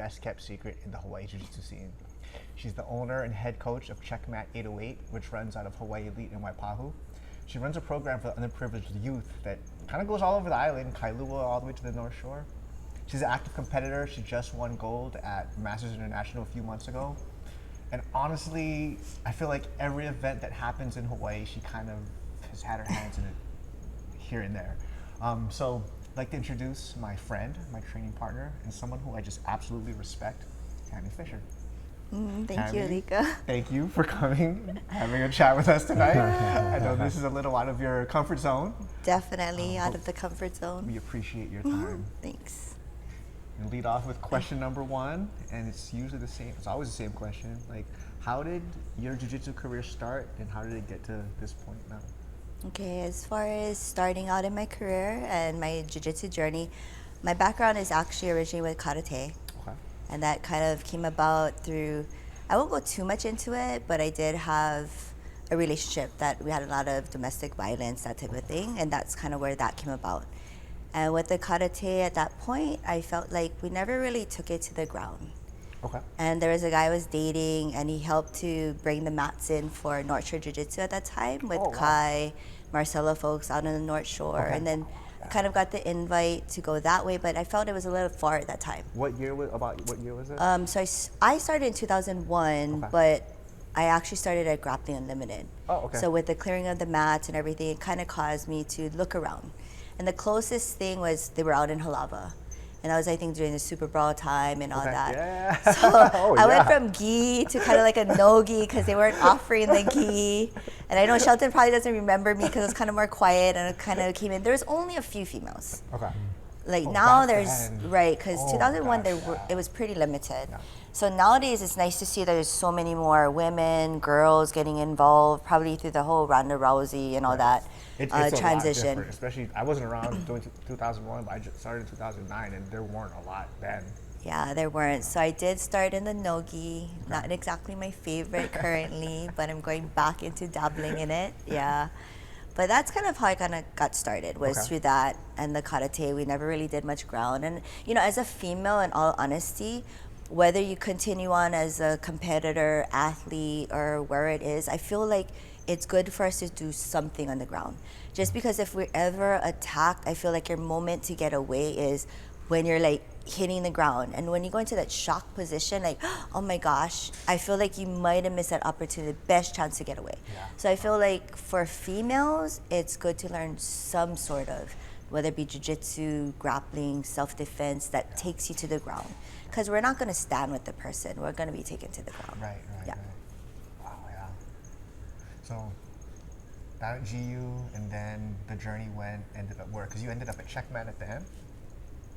best kept secret in the Hawaii Jiu-Jitsu scene. She's the owner and head coach of Checkmat 808, which runs out of Hawaii Elite in Waipahu. She runs a program for underprivileged youth that kind of goes all over the island, Kailua all the way to the North Shore. She's an active competitor. She just won gold at Masters International a few months ago. And honestly, I feel like every event that happens in Hawaii, she kind of has had her hands in it here and there. So I'd like to introduce my friend, my training partner, and someone who I just absolutely respect, Tammy Fisher. Thank you, Lika. Thank you for coming, having a chat with us tonight. I know this is a little out of your comfort zone. Definitely out of the comfort zone. We appreciate your time. Thanks. We'll lead off with question number one, and it's usually the same. It's always the same question. Like, how did your jiu-jitsu career start, and how did it get to this point now? Okay, as far as starting out in my career and my jiu-jitsu journey, my background is actually originally with karate. Okay. And that kind of came about through, I won't go too much into it, but I did have a relationship that we had a lot of domestic violence, that type of thing, and that's kind of where that came about. And with the karate at that point, I felt like we never really took it to the ground. Okay. And there was a guy I was dating, and he helped to bring the mats in for North Shore Jiu-Jitsu at that time with Kai, Marcelo folks out on the North Shore, and then kind of got the invite to go that way, but I felt it was a little far at that time. What year was it? So I started in 2001, but I actually started at Grappling Unlimited. Oh, okay. So with the clearing of the mats and everything, it kind of caused me to look around. And the closest thing was they were out in Halava. And that was, I think, during the Super Brawl time and all that. Yeah. So I went from gi to kind of like a no gi because they weren't offering the gi. And I know Shelton probably doesn't remember me because it was kind of more quiet and it kind of came in. There was only a few females. Okay. Like now there's, then. right, because 2001 it was pretty limited. Yeah. So nowadays it's nice to see that there's so many more women, girls getting involved, probably through the whole Ronda Rousey and all that. It's transition. A lot different, especially I wasn't around doing 2001, but I just started in 2009, and there weren't a lot then. Yeah, there weren't. So I did start in the no-gi, not exactly my favorite currently, but I'm going back into dabbling in it. Yeah, but that's kind of how I kind of got started, was through that and the karate. We never really did much ground, and you know, as a female, in all honesty, whether you continue on as a competitor, athlete, or where it is, I feel like it's good for us to do something on the ground. Just because if we're ever attacked, I feel like your moment to get away is when you're like hitting the ground. And when you go into that shock position, like, oh my gosh, I feel like you might have missed that opportunity, the best chance to get away. Yeah. So I feel like for females, it's good to learn some sort of, whether it be jiu-jitsu, grappling, self-defense, that takes you to the ground. Because we're not gonna stand with the person, we're gonna be taken to the ground. Right. Wow, yeah. So that GU, and then the journey ended up where? Because you ended up at Checkmat at the end?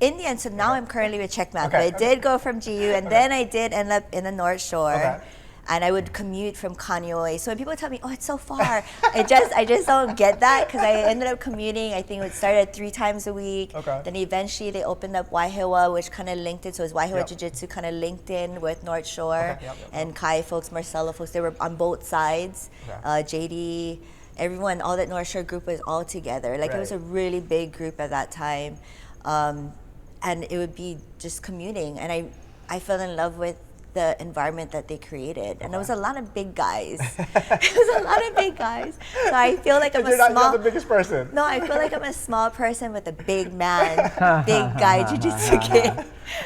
In the end, so now I'm currently with Checkmat, but I did go from GU, and then I did end up in the North Shore, and I would commute from Kaneohe. So when people tell me, oh, it's so far, I just don't get that, because I ended up commuting, I think it started 3 times a week. Then eventually they opened up Waihewa, which kind of linked it, so it was Waihewa Jiu-Jitsu kind of linked in with North Shore, and Kai folks, Marcelo folks, they were on both sides, JD, everyone, all that North Shore group was all together. Like it was a really big group at that time. And it would be just commuting, and I fell in love with the environment that they created, and there was a lot of big guys. It was a lot of big guys. So I feel like I'm you're not the biggest person. No, I feel like I'm a small person with a big man, big guy jiu-jitsu kid.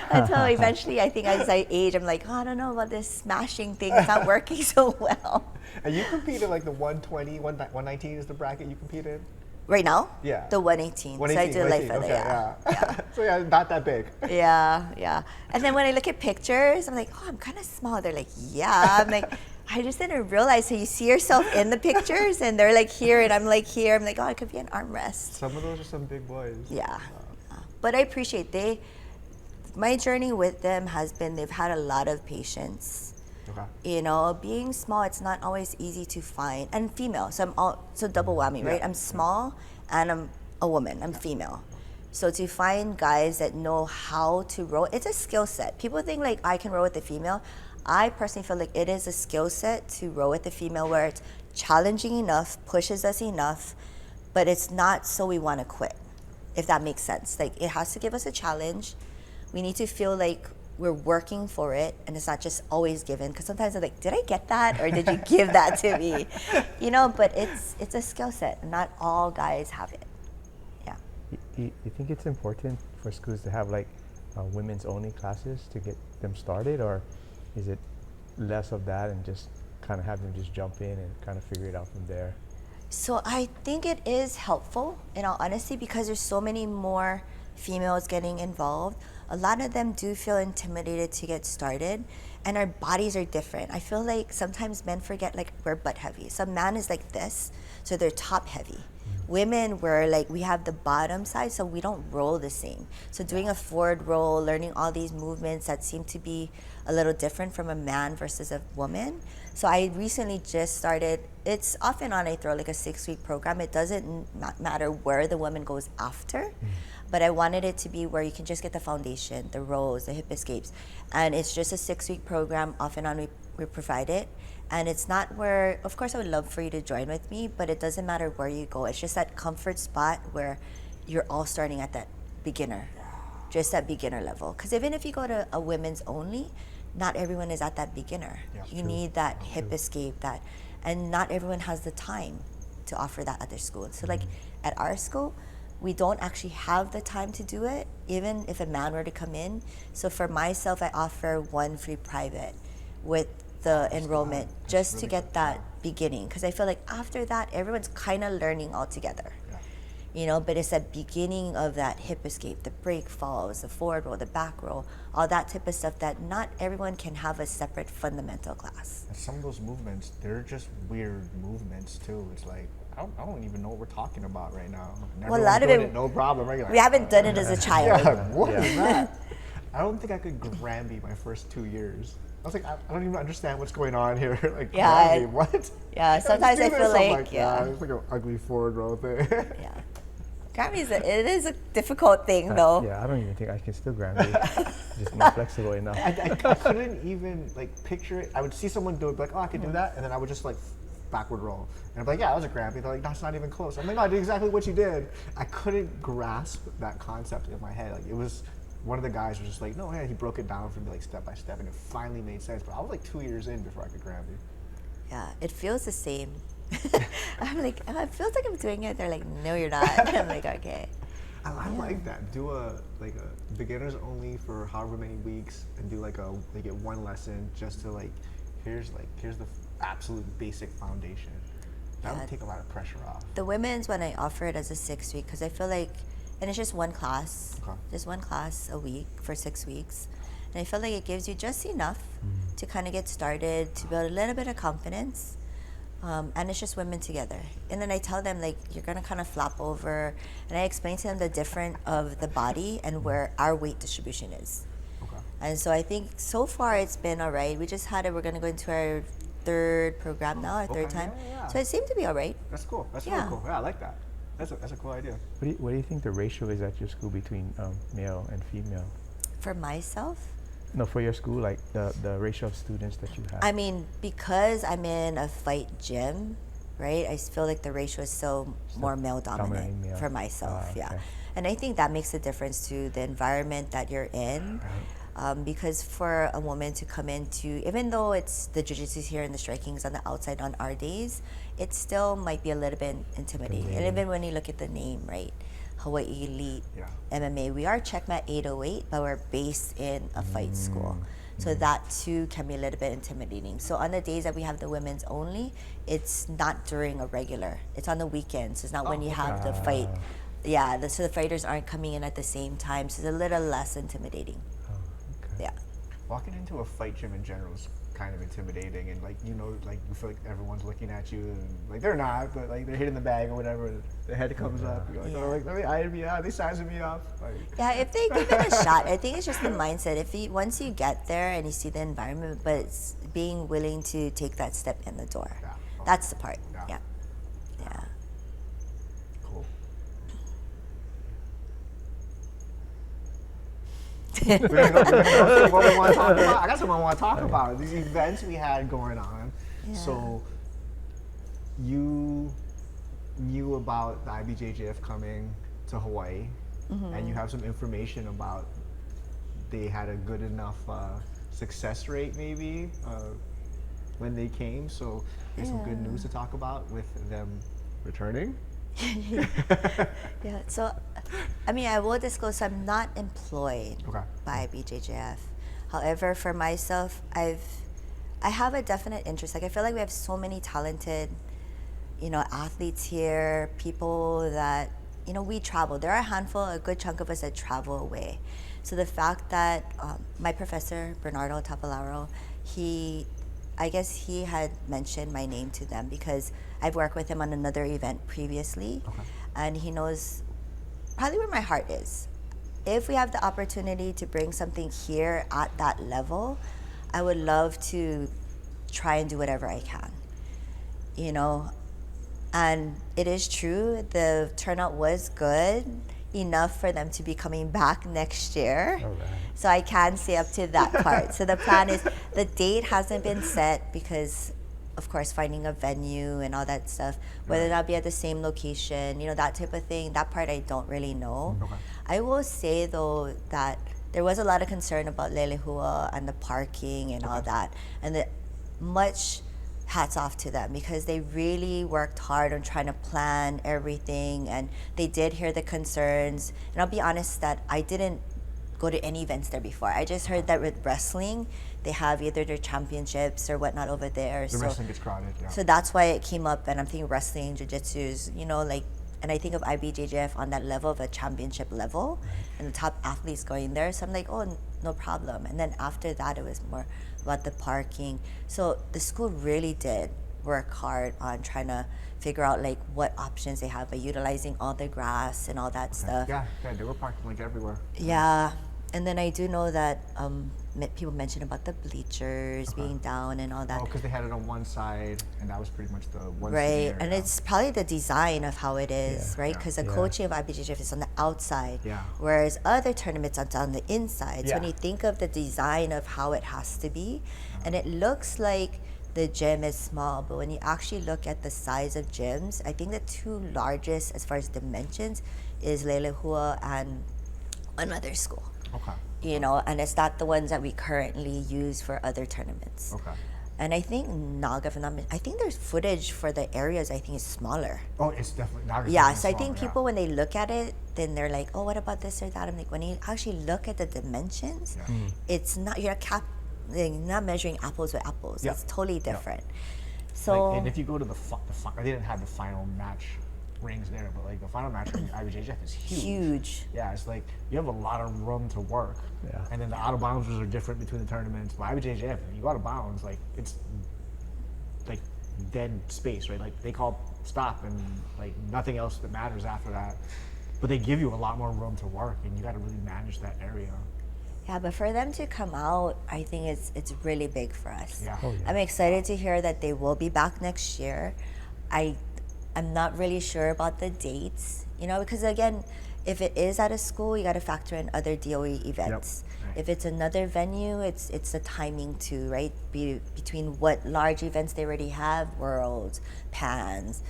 Until eventually, I think as I age, I'm like, oh, I don't know about this smashing thing. It's not working so well. And you competed like the 120, 119 is the bracket you competed? Right now? Yeah. The 118. So I do light feather, yeah. So yeah, not that big. Yeah. And then when I look at pictures, I'm like, oh, I'm kind of small. They're like, yeah. I'm like, I just didn't realize. So you see yourself in the pictures, and they're like here, and I'm like here. I'm like, oh, I could be an armrest. Some of those are some big boys. Yeah. But I appreciate my journey with them has been, they've had a lot of patience. You know, being small, it's not always easy to find. And female, so so double whammy, right? I'm small and I'm a woman, I'm female. So to find guys that know how to row, it's a skill set. People think like I can row with a female. I personally feel like it is a skill set to row with a female where it's challenging enough, pushes us enough, but it's not so we want to quit, if that makes sense. Like it has to give us a challenge. We need to feel like we're working for it, and it's not just always given. Because sometimes I'm like, did I get that, or did you give that to me? You know, but it's a skill set. Not all guys have it. Yeah. You think it's important for schools to have like women's only classes to get them started, or is it less of that and just kind of have them just jump in and kind of figure it out from there? So I think it is helpful, in all honesty, because there's so many more females getting involved. A lot of them do feel intimidated to get started, and our bodies are different. I feel like sometimes men forget, like, we're butt heavy. Some man is like this, so they're top heavy. Women, we're like, we have the bottom side, so we don't roll the same. So doing a forward roll, learning all these movements that seem to be a little different from a man versus a woman. So I recently just started, it's off and on, I throw like a 6-week program. It doesn't matter where the woman goes after, but I wanted it to be where you can just get the foundation, the rolls, the hip escapes. And it's just a 6-week program, off and on we provide it. And it's not where, of course I would love for you to join with me, but it doesn't matter where you go. It's just that comfort spot where you're all starting at that beginner, just that beginner level. Because even if you go to a women's only, not everyone is at that beginner. You need that hip escape, and not everyone has the time to offer that at their school. So like at our school, we don't actually have the time to do it, even if a man were to come in. So for myself, I offer 1 free private with the enrollment just to get that beginning. Because I feel like after that, everyone's kind of learning all together. You know, but it's that beginning of that hip escape, the break falls, the forward roll, the back roll, all that type of stuff that not everyone can have a separate fundamental class. And some of those movements, they're just weird movements too. It's like, I don't even know what we're talking about right now. Well, a lot of it, no problem. Right? We haven't done it as a child. What is that? I don't think I could Granby my first 2 years. I was like, I don't even understand what's going on here. Like, Granby, what? Yeah, sometimes I feel like, it's like an ugly forward roll thing. Yeah. Granby it is a difficult thing, though. Yeah, I don't even think I can still Granby. Just not flexible enough. I couldn't even like picture it. I would see someone do it, like, oh, I could do that, and then I would just like backward roll, and I'm like, yeah, that was a Granby. They're like, that's not even close. I'm like, no, I did exactly what you did. I couldn't grasp that concept in my head. Like, it was one of the guys was just like, no, yeah, he broke it down for me like step by step, and it finally made sense. But I was like 2 years in before I could Granby. Yeah, it feels the same. I'm like, oh, it feels like I'm doing it. They're like, no, you're not. I'm like, okay. I like that. Do a beginners only for however many weeks, and do they get one lesson just to here's the absolute basic foundation. That would take a lot of pressure off. The women's when I offer it as a 6-week, because I feel like, and it's just one class, just one class a week for 6 weeks, and I feel like it gives you just enough to kind of get started, to build a little bit of confidence. And it's just women together. And then I tell them, like, you're going to kind of flop over. And I explain to them the difference of the body and where our weight distribution is. And so I think so far it's been all right. We just had it. We're going to go into our 3rd program now, our 3rd time. Yeah. So it seemed to be all right. That's cool. That's really cool. Yeah, I like that. That's a cool idea. What do you think the ratio is at your school between male and female? For myself? No, for your school, like the ratio of students that you have. I mean, because I'm in a fight gym, right? I feel like the ratio is still more male dominant for myself. Okay. And I think that makes a difference to the environment that you're in. Because for a woman to come into, even though it's the jiu-jitsu here and the striking's on the outside on our days, it still might be a little bit intimidating. And even when you look at the name, right? Hawaii Elite MMA. We are Checkmat 808, but we're based in a fight school. So that too can be a little bit intimidating. So on the days that we have the women's only, it's not during a regular. It's on the weekends. It's not when you have the fight. Yeah, so the fighters aren't coming in at the same time. So it's a little less intimidating. Yeah. Walking into a fight gym in general is kind of intimidating, and you feel like everyone's looking at you, and they're not, but they're hitting the bag or whatever. The head comes up. You're like, oh, let me eye me out. They sizing me up. Yeah, if they give it a shot, I think it's just the mindset. Once you get there and you see the environment, but it's being willing to take that step in the door. Yeah. That's the part. Yeah. Cool. What we want to talk about? I got something I want to talk about. These events we had going on. Yeah. So you knew about the IBJJF coming to Hawaii, and you have some information about they had a good enough success rate maybe when they came. So there's some good news to talk about with them returning. Yeah, so I mean, I will disclose I'm not employed by IBJJF. However, for myself, I have a definite interest. Like, I feel like we have so many talented, athletes here, people that, we travel. There are a handful, a good chunk of us that travel away. So the fact that my professor, Bernardo Tapalaro, I guess he had mentioned my name to them because I've worked with him on another event previously, and he knows probably where my heart is. If we have the opportunity to bring something here at that level, I would love to try and do whatever I can, And it is true, the turnout was good enough for them to be coming back next year. All right. So I can say up to that part. So the plan is, the date hasn't been set because, of course, finding a venue and all that stuff, whether that be at the same location, that type of thing, that part I don't really know. I will say, though, that there was a lot of concern about Lelehua and the parking and all that. And much hats off to them because they really worked hard on trying to plan everything, and they did hear the concerns. And I'll be honest that I didn't go to any events there before. I just heard that with wrestling, they have either their championships or whatnot over there. The wrestling gets crowded, So that's why it came up, and I'm thinking wrestling, jiu-jitsu is, and I think of IBJJF on that level of a championship level, and the top athletes going there. So I'm like, oh, no problem. And then after that, it was more about the parking. So the school really did work hard on trying to figure out what options they have by utilizing all the grass and all that stuff. Yeah, they were parking everywhere. Yeah, and then I do know that people mentioned about the bleachers being down and all that. Oh, because they had it on one side, and that was pretty much the one. Right, and it's probably the design of how it is, right? Because the Yeah. coaching of IBJJF is on the outside, Yeah. whereas other tournaments are on the inside. So when Yeah. you think of the design of how it has to be, and it looks like the gym is small, but when you actually look at the size of gyms, I think the two largest as far as dimensions is Lelehua and another school. And it's not the ones that we currently use for other tournaments. And I think Naga, I think there's footage for the areas I think is smaller. Oh, it's definitely Naga's Yeah, definitely so I small, think people, when they look at it, then they're like, oh, what about this or that? I'm like, when you actually look at the dimensions, it's not, you're not measuring apples with apples. Yeah. It's totally different. So, and if you go to the they didn't have the final match rings there, but the final match ring IBJJF is huge. Yeah, it's you have a lot of room to work. Yeah. And then the out of bounders are different between the tournaments. But IBJJF, if you go out of bounds, it's dead space, right? They call stop and nothing else that matters after that. But they give you a lot more room to work, and you got to really manage that area. yeah, but for them to come out, I think it's really big for us. Yeah. Oh, yeah. I'm excited to hear that they will be back next year. I'm not really sure about the dates, because again, if it is at a school, you got to factor in other DOE events. Right. If it's another venue, it's the timing too, right? Between what large events they already have, Worlds, Pans.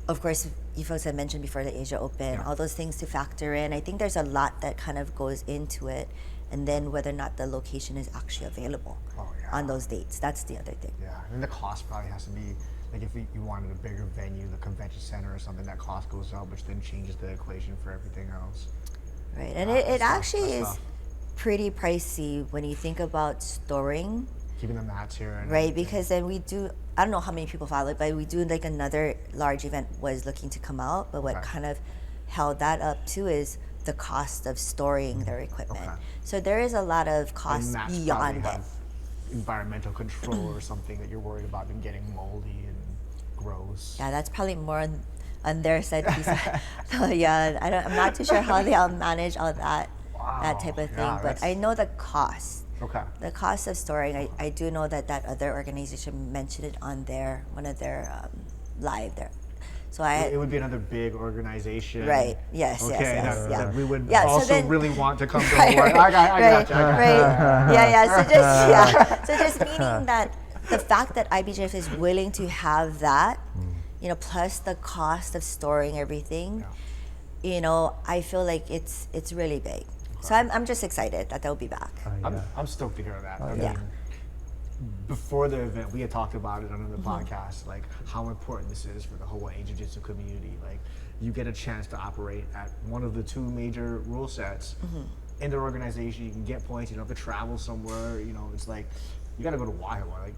Of course, you folks had mentioned before the Asia Open, all those things to factor in. I think there's a lot that kind of goes into it, and then whether or not the location is actually available on those dates. That's the other thing. Yeah, and the cost probably has to be, if you wanted a bigger venue, the convention center or something, that cost goes up, which then changes the equation for everything else. Right, and it actually is pretty pricey when you think about storing. Keeping the mats here. And right, everything. because then we do, I don't know how many people follow it, but we do another large event was looking to come out, but what kind of held that up too is the cost of storing their equipment. So there is a lot of cost beyond it. Environmental control or something that you're worried about them getting moldy and gross. Yeah, that's probably more on their side. So yeah, I'm not too sure how they'll manage all that type of thing, but I know the cost. The cost of storing, I do know that other organization mentioned it on one of their live there. So it would be another big organization. Right. Yes. Okay. Yes. That we would so also then, really want to come to Hawaii. I got you. Right. Yeah. So just meaning that the fact that IBJJF is willing to have that, plus the cost of storing everything, I feel like it's really big. So I'm just excited that they'll be back. I'm stoked to hear that. I yeah. mean, before the event, we had talked about it on another podcast, like how important this is for the Hawaii Jiu-Jitsu community. Like, you get a chance to operate at one of the 2 major rule sets in their organization. You can get points. You don't have to travel somewhere. You know, it's like you got to go to Waihawa. Like,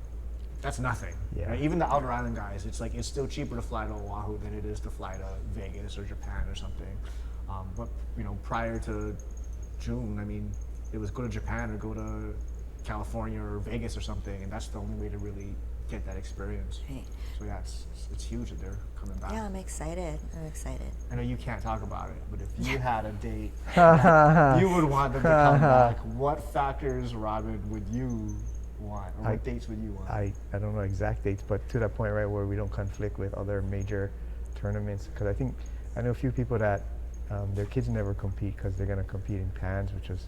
that's nothing. Yeah. Right? Even the outer island guys, it's like it's still cheaper to fly to Oahu than it is to fly to Vegas or Japan or something. But you know, prior to June, I mean, it was go to Japan or go to California or Vegas or something, and that's the only way to really get that experience. Right. So yeah, it's huge that they're coming back. Yeah, I'm excited. I know you can't talk about it, but if you had a date that you would want them to come back, what factors, Robin, would you want, or what dates would you want? I don't know exact dates, but to that point, right, where we don't conflict with other major tournaments, because I know a few people that their kids never compete because they're going to compete in Pans, which is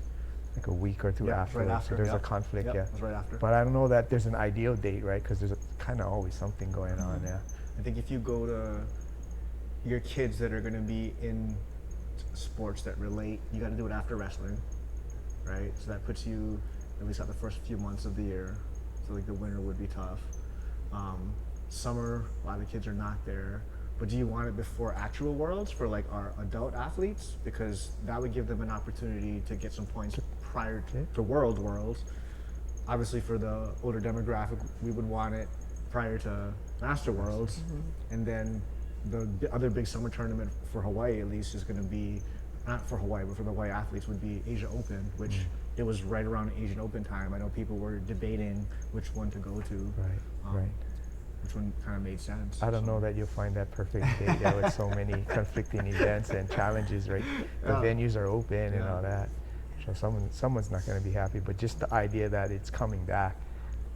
like a week or 2 after. Right after. So there's a conflict, Yep, that's right after. But I don't know that there's an ideal date, right? Because there's kind of always something going on, yeah. I think if you go to your kids that are going to be in sports that relate, you got to do it after wrestling, right? So that puts you at least at the first few months of the year. So like the winter would be tough. Summer, a lot of the kids are not there. But do you want it before actual worlds for like our adult athletes? Because that would give them an opportunity to get some points prior to worlds. Obviously for the older demographic, we would want it prior to Master Worlds. And then the other big summer tournament for Hawaii at least is going to be, not for Hawaii, but for the Hawaii athletes, would be Asia Open, which it was right around Asian Open time. I know people were debating which one to go to. Right. Which one kind of made sense. I don't know that you'll find that perfect date there with so many conflicting events and challenges, right? The venues are open and all that. So someone's not going to be happy, but just the idea that it's coming back,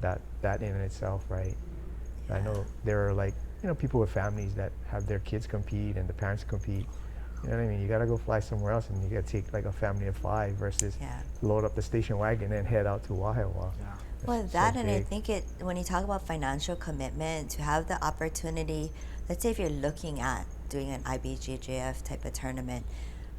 that in itself, right? I know there are like, people with families that have their kids compete and the parents compete. You know what I mean? You got to go fly somewhere else, and you got to take like a family of 5 versus load up the station wagon and head out to Waihawa. Well, that, and I think when you talk about financial commitment, to have the opportunity, let's say if you're looking at doing an IBJJF type of tournament,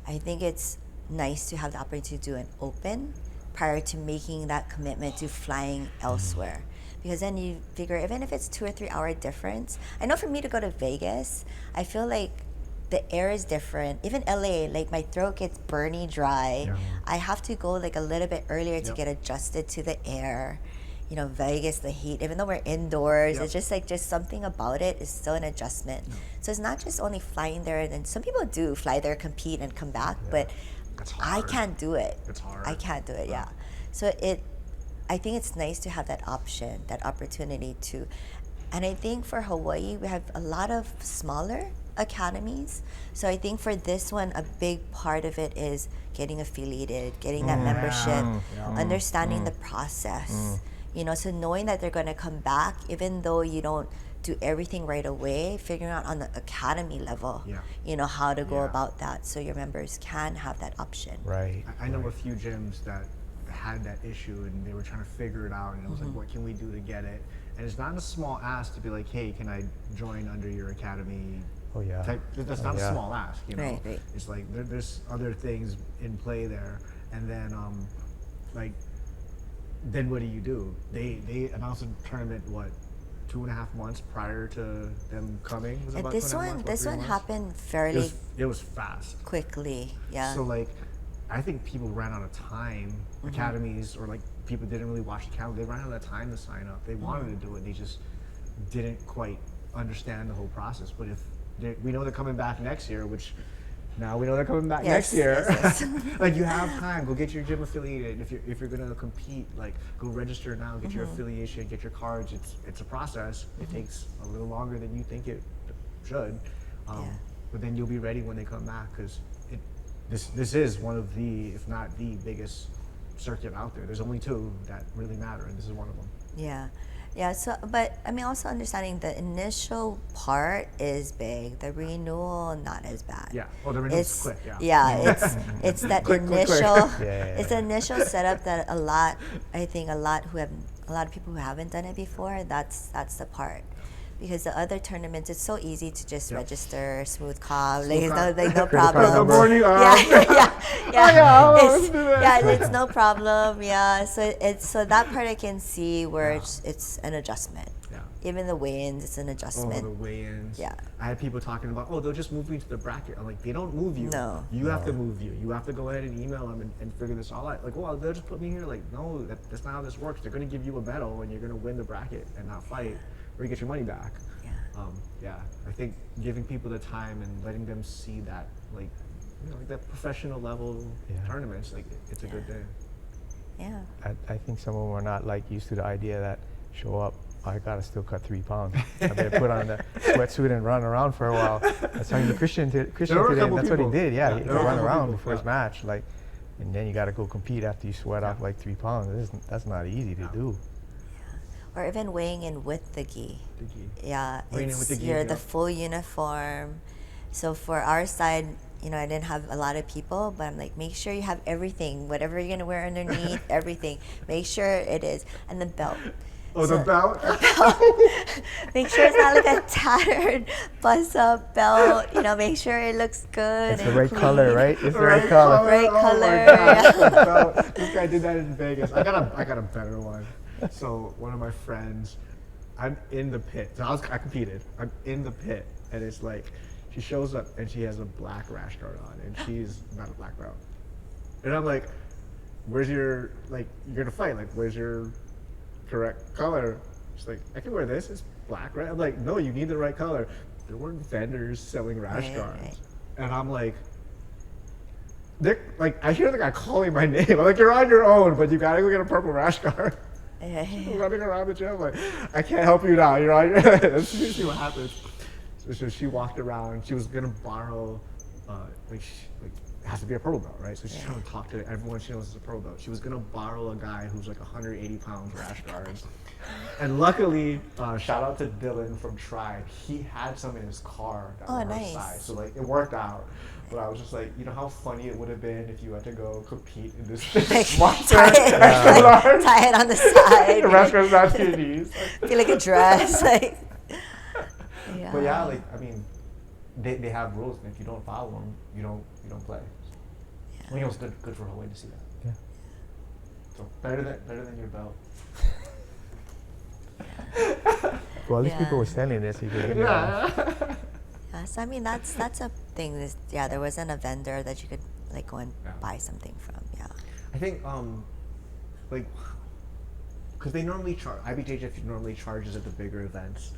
I think it's nice to have the opportunity to do an open prior to making that commitment to flying elsewhere. Because then you figure, even if it's 2 or 3 hour difference, I know for me to go to Vegas, I feel like the air is different. Even LA, like my throat gets burny dry. I have to go like a little bit earlier to get adjusted to the air. Vegas, the heat, even though we're indoors, it's just something about it is still an adjustment. So it's not just only flying there, and then some people do fly there, compete, and come back, but I can't do it. It's hard. I can't do it, So I think it's nice to have that option, that opportunity to, and I think for Hawaii, we have a lot of smaller academies. So I think for this one, a big part of it is getting affiliated, getting that membership, understanding the process. So knowing that they're going to come back, even though you don't do everything right away, figuring out on the academy level, how to go about that so your members can have that option. Right. I know a few gyms that had that issue and they were trying to figure it out, and it was like, what can we do to get it? And it's not a small ask to be like, hey, can I join under your academy? That's not a small ask, Right. It's like there's other things in play there, and then then what do? They announced a tournament 2.5 months prior to them coming. Was it about this 2.5 one, months, this one 3 months? happened fairly. It was fast. Quickly, So I think people ran out of time. Academies or people didn't really watch the calendar. They ran out of time to sign up. They wanted to do it. They just didn't quite understand the whole process. But if we know they're coming back next year, which now we know they're coming back next year. Yes. You have time. Go get your gym affiliated. If you're gonna compete, go register now. Get your affiliation. Get your cards. It's a process. It takes a little longer than you think it should. But then you'll be ready when they come back, because this is one of the, if not the biggest circuit out there. There's only 2 that really matter, and this is one of them. Yeah, so, but I mean, also understanding the initial part is big. The renewal, not as bad. Yeah, well, the renewal's quick, it's that quick. initial, it's the initial setup that a lot of people who haven't done it before, that's the part. Because the other tournaments, it's so easy to just register, smooth call, Smooth call. no Credit problem. card morning. It's no problem. Yeah, so that part I can see where it's an adjustment. Yeah. Even the weigh-ins, it's an Oh, adjustment. the weigh-ins. Yeah. I had people talking about, they'll just move you to the bracket. I'm like, they don't move you. No. You have to move you. You have to go ahead and email them and figure this all out. Like, well, they'll just put me here. Like, no, that's not how this works. They're going to give you a medal and you're going to win the bracket and not fight, or you get your money back. Yeah. I think giving people the time and letting them see that, like, like that professional level tournaments, like, it's a good thing. Yeah. I think some of them are not like used to the idea that show up, I gotta still cut 3 pounds. I better put on the sweatsuit and run around for a while. That's how Christian today. That's what he did. Yeah, he run around before his match, like, and then you gotta go compete after you sweat off like 3 pounds. That's not easy to do. Or even weighing in with the gi. Yeah, Weighing in with the gi, you're the full uniform. So for our side, I didn't have a lot of people, but I'm like, make sure you have everything, whatever you're gonna wear underneath, everything. Make sure it is, and the belt. Oh, the belt? Make sure it's not like a tattered bust-up belt. Make sure it looks good. It's the right color, right? It's the right color. Right color. Oh my God. This guy did that in Vegas. I got a better one. So one of my friends, I'm in the pit. So I competed. I'm in the pit, and it's like, she shows up and she has a black rash guard on, and she's not a black belt. And I'm like, where's your, like, you're gonna fight, like, where's your correct color? She's like, I can wear this, it's black, right? I'm like, no, you need the right color. There weren't vendors selling rash guards. Right. And I'm like, I hear the guy calling my name. I'm like, you're on your own, but you gotta go get a purple rash guard. Running around the gym, like, I can't help you now, you're on your own. Let's see what happens. So she walked around. She was gonna borrow, it has to be a purple belt, right? So she's trying to talk to everyone she knows is a purple belt. She was gonna borrow a guy who's like 180 pounds rash guards. And luckily, shout out to Dylan from Tribe. He had some in his car that were her size. So like, it worked out. But I was just like, how funny it would have been if you had to go compete in this monster tie it on the side. The rash guard's not to your knees. Feel like a dress, like. Yeah. But yeah, like, I mean, they have rules, and if you don't follow them, you don't play. Yeah. It's good for Hawaii to see that. Yeah. So better than your belt. Well, at least people were selling this. So I mean, that's a thing. There wasn't a vendor that you could like go and buy something from. Yeah. I think like, because they normally charge, IBJJF normally charges at the bigger events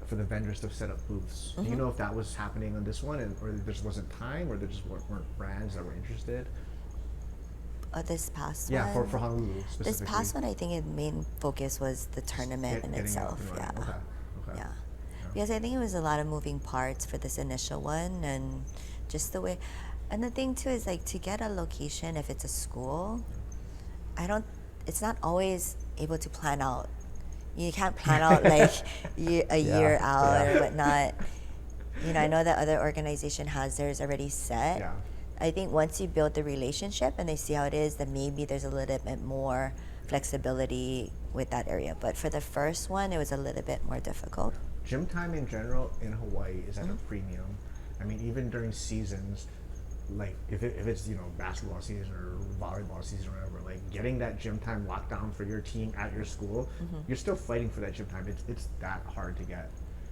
for the vendors to set up booths. Mm-hmm. Do you know if that was happening on this one, or there just wasn't time, or there just weren't brands that were interested? This past one? Yeah, for Honolulu specifically. This past one, I think its main focus was the tournament in itself. Yeah. Okay. Yeah. Because I think it was a lot of moving parts for this initial one, and just the way. And the thing too is like, to get a location, if it's a school, it's not always able to plan out. You can't plan out like a year out or whatnot. I know that other organization has theirs already set. Yeah. I think once you build the relationship and they see how it is, then maybe there's a little bit more flexibility with that area. But for the first one, it was a little bit more difficult. Gym time in general in Hawaii is at a premium. I mean, even during seasons, like if it's basketball season or volleyball season or whatever, like getting that gym time locked down for your team at your school, you're still fighting for that gym time. It's that hard to get.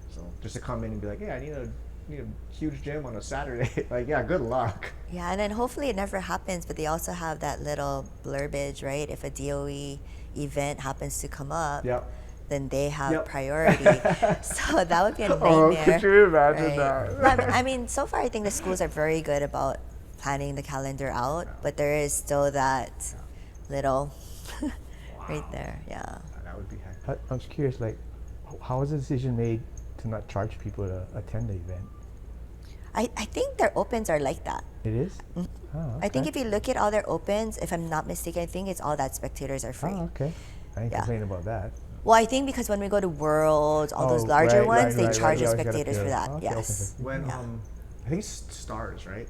So just to come in and be like, hey, I need a huge gym on a Saturday, like, yeah, good luck. Yeah, and then hopefully it never happens, but they also have that little blurbage, right? If a DOE event happens to come up, then they have priority. So that would be a nightmare. Oh, could you imagine that? I mean, so far I think the schools are very good about planning the calendar out, but there is still that little right there. Yeah. That would be heck. I'm just curious, like, how was the decision made to not charge people to attend the event? I think their opens are like that. It is? Mm-hmm. Oh, okay. I think if you look at all their opens, if I'm not mistaken, I think it's all that spectators are free. Oh, okay. I ain't complaining about that. Well, I think because when we go to Worlds, all those larger ones, they charge the spectators for that. Okay, yes. When I think it's Stars, right?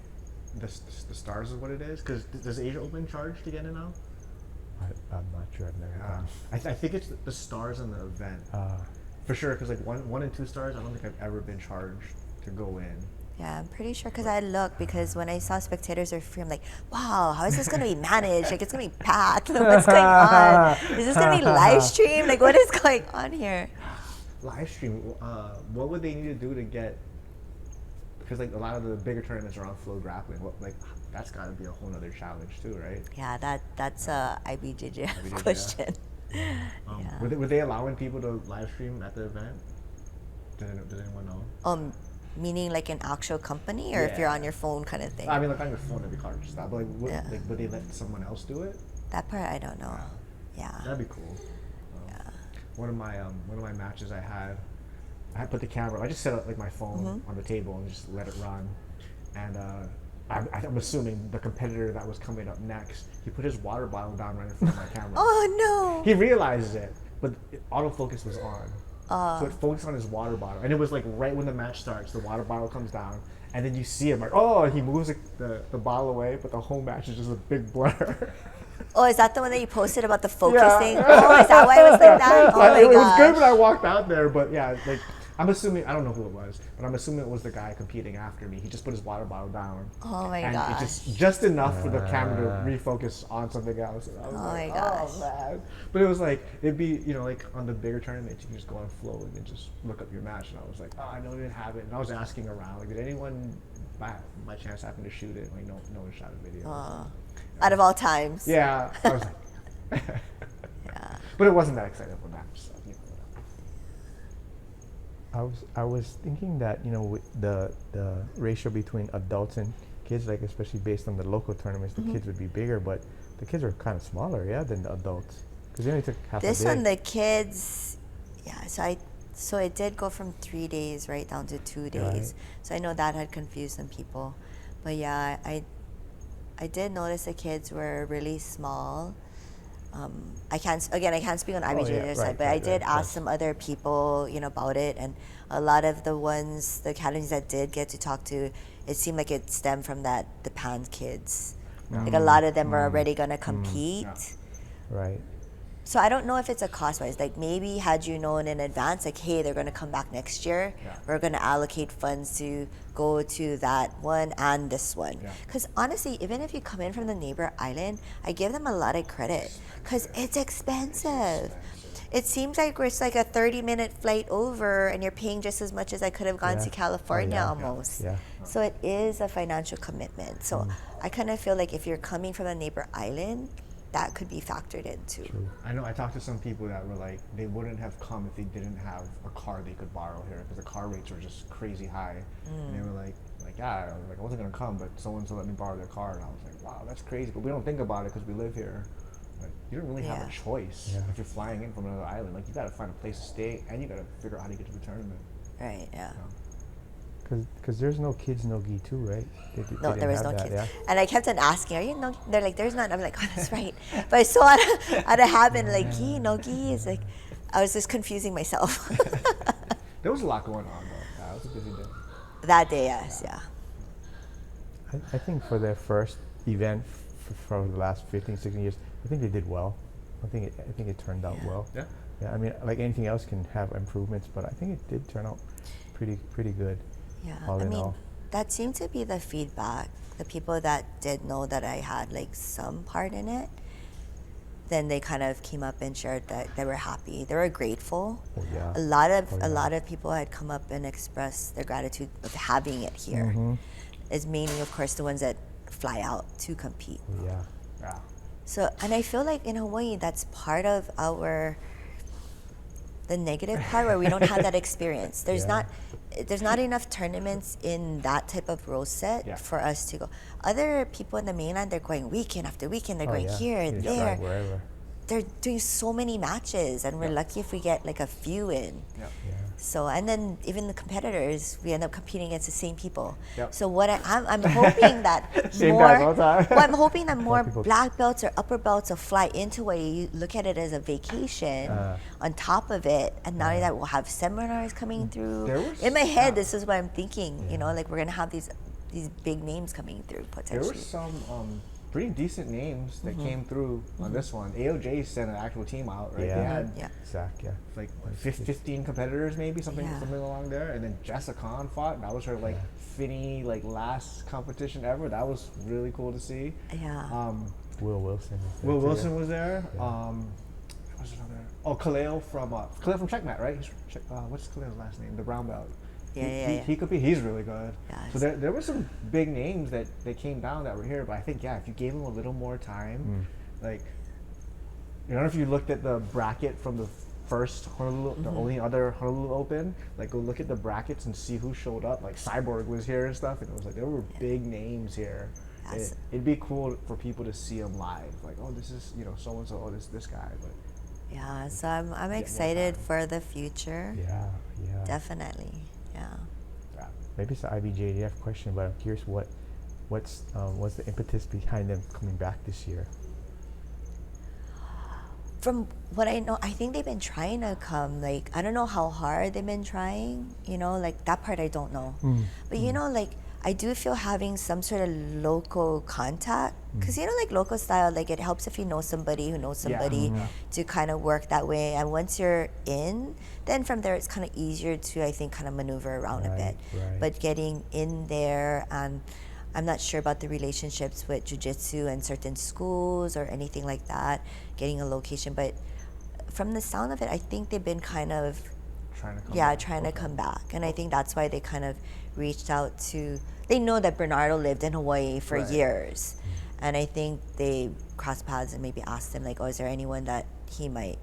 The Stars is what it is. Because does Asia Open charge to get in now? I'm not sure. I've never gone. I think it's the Stars in the event. For sure, because like one and two stars, I don't think I've ever been charged to go in. Yeah, I'm pretty sure because I looked, because when I saw spectators are free, I'm like, wow, how is this going to be managed? Like, it's going to be packed. What's going on? Is this going to be live streamed? Like, what is going on here? Live stream, what would they need to do to get, because like a lot of the bigger tournaments are on flow grappling, that's got to be a whole other challenge too, right? Yeah, that's a IBJJF IBJJF. question. Were they allowing people to live stream at the event? Does anyone know? Meaning like an actual company, or if you're on your phone kind of thing? I mean, like on your phone, it'd be hard to stop. But like, would they let someone else do it? That part I don't know. Yeah. That'd be cool. One of my matches I put the camera. I just set up like my phone on the table and just let it run. And I'm assuming the competitor that was coming up next, he put his water bottle down right in front of my camera. Oh no! He realizes it, but autofocus was on. So it focused on his water bottle, and it was like right when the match starts, the water bottle comes down, and then you see him like, oh, he moves the bottle away, but the whole match is just a big blur. Oh, is that the one that you posted about the focusing? Yeah. Oh, is that why it was like that? Oh my It was gosh. good when I walked out there, but yeah, like I'm assuming, I don't know who it was, but I'm assuming it was the guy competing after me. He just put his water bottle down. Oh my and gosh. And just enough for the camera to refocus on something else. And I was my gosh. Oh man. But it was like, it'd be, like on the bigger tournaments, you can just go on flow and then just look up your match. And I was like, oh, I know they didn't have it. And I was asking around, like, did anyone by chance happen to shoot it? Like, no one shot a video. Out of all times. Yeah. I was like, Yeah. But it wasn't that exciting for match, so, I was thinking that with the ratio between adults and kids, like especially based on the local tournaments, the kids would be bigger, but the kids are kind of smaller, than the adults, because they only took half a day. This one, the kids, so it did go from 3 days right down to 2 days. Right. So I know that had confused some people, but yeah, I did notice the kids were really small. I can't speak on IBJJ's side, but I did ask some other people, about it, and a lot of the academies that did get to talk to, it seemed like it stemmed from the Pan kids. Like a lot of them were already gonna compete. Right. So I don't know if it's a cost-wise. Like maybe had you known in advance, like, hey, they're gonna come back next year, we're gonna allocate funds to go to that one and this one. Because honestly, even if you come in from the neighbor island, I give them a lot of credit, because it's expensive. It seems like it's like a 30-minute flight over, and you're paying just as much as I could have gone to California almost. Yeah. So it is a financial commitment. So I kind of feel like if you're coming from a neighbor island, that could be factored in too. True. I know I talked to some people that were like, they wouldn't have come if they didn't have a car they could borrow here, because the car rates were just crazy high. And they were like, yeah, I wasn't gonna come, but someone let me borrow their car, and I was like, wow, that's crazy. But we don't think about it because we live here. Like, you don't really have a choice if you're flying in from another island. Like, you gotta find a place to stay, and you gotta figure out how to get to the tournament. Right. Yeah. Because there's no kids, no gi too, right? No, there was no kids. Yeah? And I kept on asking, are you no? They're like, there's none. I'm like, oh, that's right. But I saw it out of habit, like, gi, no gi. It's like, I was just confusing myself. There was a lot going on, though. It was a busy day. That day, yes, yeah. I think for their first event for the last 15, 16 years, I think they did well. I think it turned out well. Yeah. Yeah. I mean, like anything else can have improvements, but I think it did turn out pretty good. Yeah, all I in mean, all. that seemed to be the feedback. The people that did know that I had like some part in it, then they kind of came up and shared that they were happy. They were grateful. Oh, yeah. A lot of people had come up and expressed their gratitude of having it here. Is mainly, of course, the ones that fly out to compete. Oh, yeah. Yeah. So, and I feel like in Hawaii, that's part of the negative part where we don't have that experience. There's not enough tournaments in that type of role set for us to go. Other people in the mainland, they're going weekend after weekend. They're going here, You just there. drive wherever. They're doing so many matches, and we're lucky if we get like a few in. Yeah. So, and then even the competitors, we end up competing against the same people. Yep. So I'm hoping that Same guys all the time. well, I'm hoping that more people. black belts or upper belts will fly into Hawaii. You look at it as a vacation on top of it, and not only that, we'll have seminars coming through. In my head, this is what I'm thinking. Like we're gonna have these big names coming through potentially. There were some pretty decent names that came through on this one. AOJ sent an actual team out, right? Yeah. They had Zach, yeah. like 15 competitors, maybe something along there, and then Jessica Khan fought. That was her like finny like last competition ever. That was really cool to see. Yeah. Will Wilson. Will Wilson was there. What's another? Oh, Khalil from Checkmat, right? What's Khalil's last name? The brown belt. He could be. He's really good. Yes. So there were some big names that came down that were here, but I think if you gave them a little more time, like, I don't know if you looked at the bracket from the first Honolulu, the only other Honolulu Open, like go look at the brackets and see who showed up. Like Cyborg was here and stuff, and it was like there were big names here. It'd be cool for people to see them live. Like, oh, this is so and so. Oh, this guy. But yeah, so I'm excited for the future. Yeah. Definitely. Yeah. Maybe it's an IBJJF question, but I'm curious what's the impetus behind them coming back this year? From what I know, I think they've been trying to come. Like, I don't know how hard they've been trying. Like that part I don't know. But like I do feel having some sort of local contact, because like local style, like it helps if you know somebody who knows somebody to kind of work that way. And once you're in, then from there it's kind of easier to, I think, kind of maneuver around a bit. Right. But getting in there, and I'm not sure about the relationships with jiu-jitsu and certain schools or anything like that, getting a location. But from the sound of it, I think they've been kind of trying to come back. And I think that's why they kind of reached out to, they know that Bernardo lived in Hawaii for years. And I think they crossed paths and maybe asked him, like, oh, is there anyone that he might?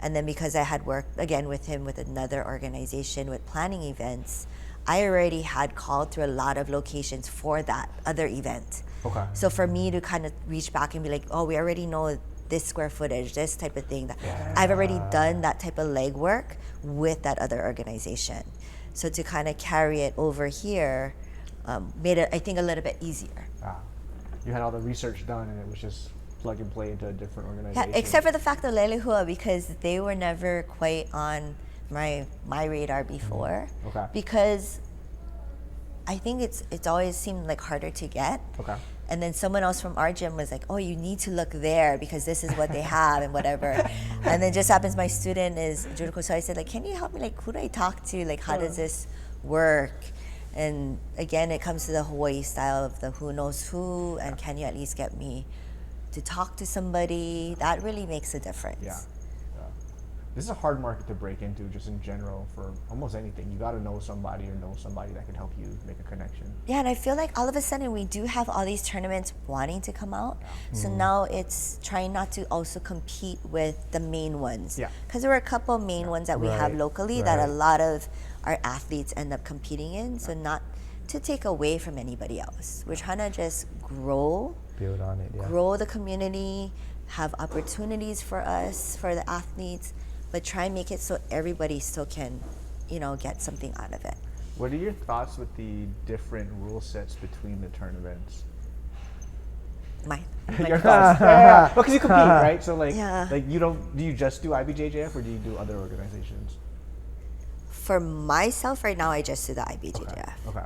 And then because I had worked, again, with him with another organization with planning events, I already had called through a lot of locations for that other event. Okay. So for me to kind of reach back and be like, oh, we already know this square footage, this type of thing, I've already done that type of legwork with that other organization. So to kind of carry it over here made it, I think, a little bit easier. You had all the research done, and it was just plug and play into a different organization. Yeah, except for the fact of Lelehua, because they were never quite on my radar before. Okay. Because I think it's always seemed like harder to get. Okay. And then someone else from our gym was like, oh, you need to look there because this is what they have and whatever. And then just happens my student is Judoka, so I said, like, can you help me? Like, who do I talk to? Like, how does this work? And again, it comes to the Hawaii style of the who knows who, and can you at least get me to talk to somebody? That really makes a difference. Yeah. This is a hard market to break into just in general for almost anything. You got to know somebody or know somebody that can help you make a connection. Yeah, and I feel like all of a sudden we do have all these tournaments wanting to come out. So now it's trying not to also compete with the main ones. Yeah. Because there were a couple main ones that we have locally that a lot of our athletes end up competing in. So not to take away from anybody else. We're trying to just grow. Build on it, Grow the community, have opportunities for us, for the athletes, but try and make it so everybody still can, get something out of it. What are your thoughts with the different rule sets between the tournaments? Your thoughts? Yeah, because you compete, right? So like do you just do IBJJF or do you do other organizations? For myself right now, I just do the IBJJF. Okay.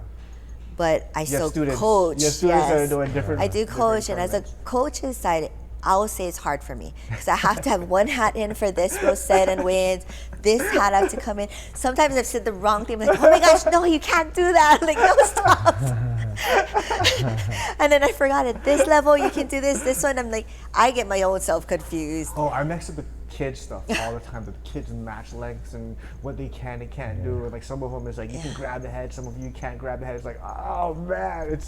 But I still students. coach. You have students that are doing different. I do coach, and as a coach's side, I will say it's hard for me because I have to have one hat in for this row set and weigh-ins. This hat has to come in. Sometimes I've said the wrong thing. I'm like, oh my gosh, no, you can't do that. I'm like, no, stop. And then I forgot at this level you can do this. This one, I'm like, I get my own self confused. Oh, I mix up the kids stuff all the time. The kids match lengths and what they can and can't do. And like some of them is like you can grab the head. Some of you can't grab the head. It's like, oh man,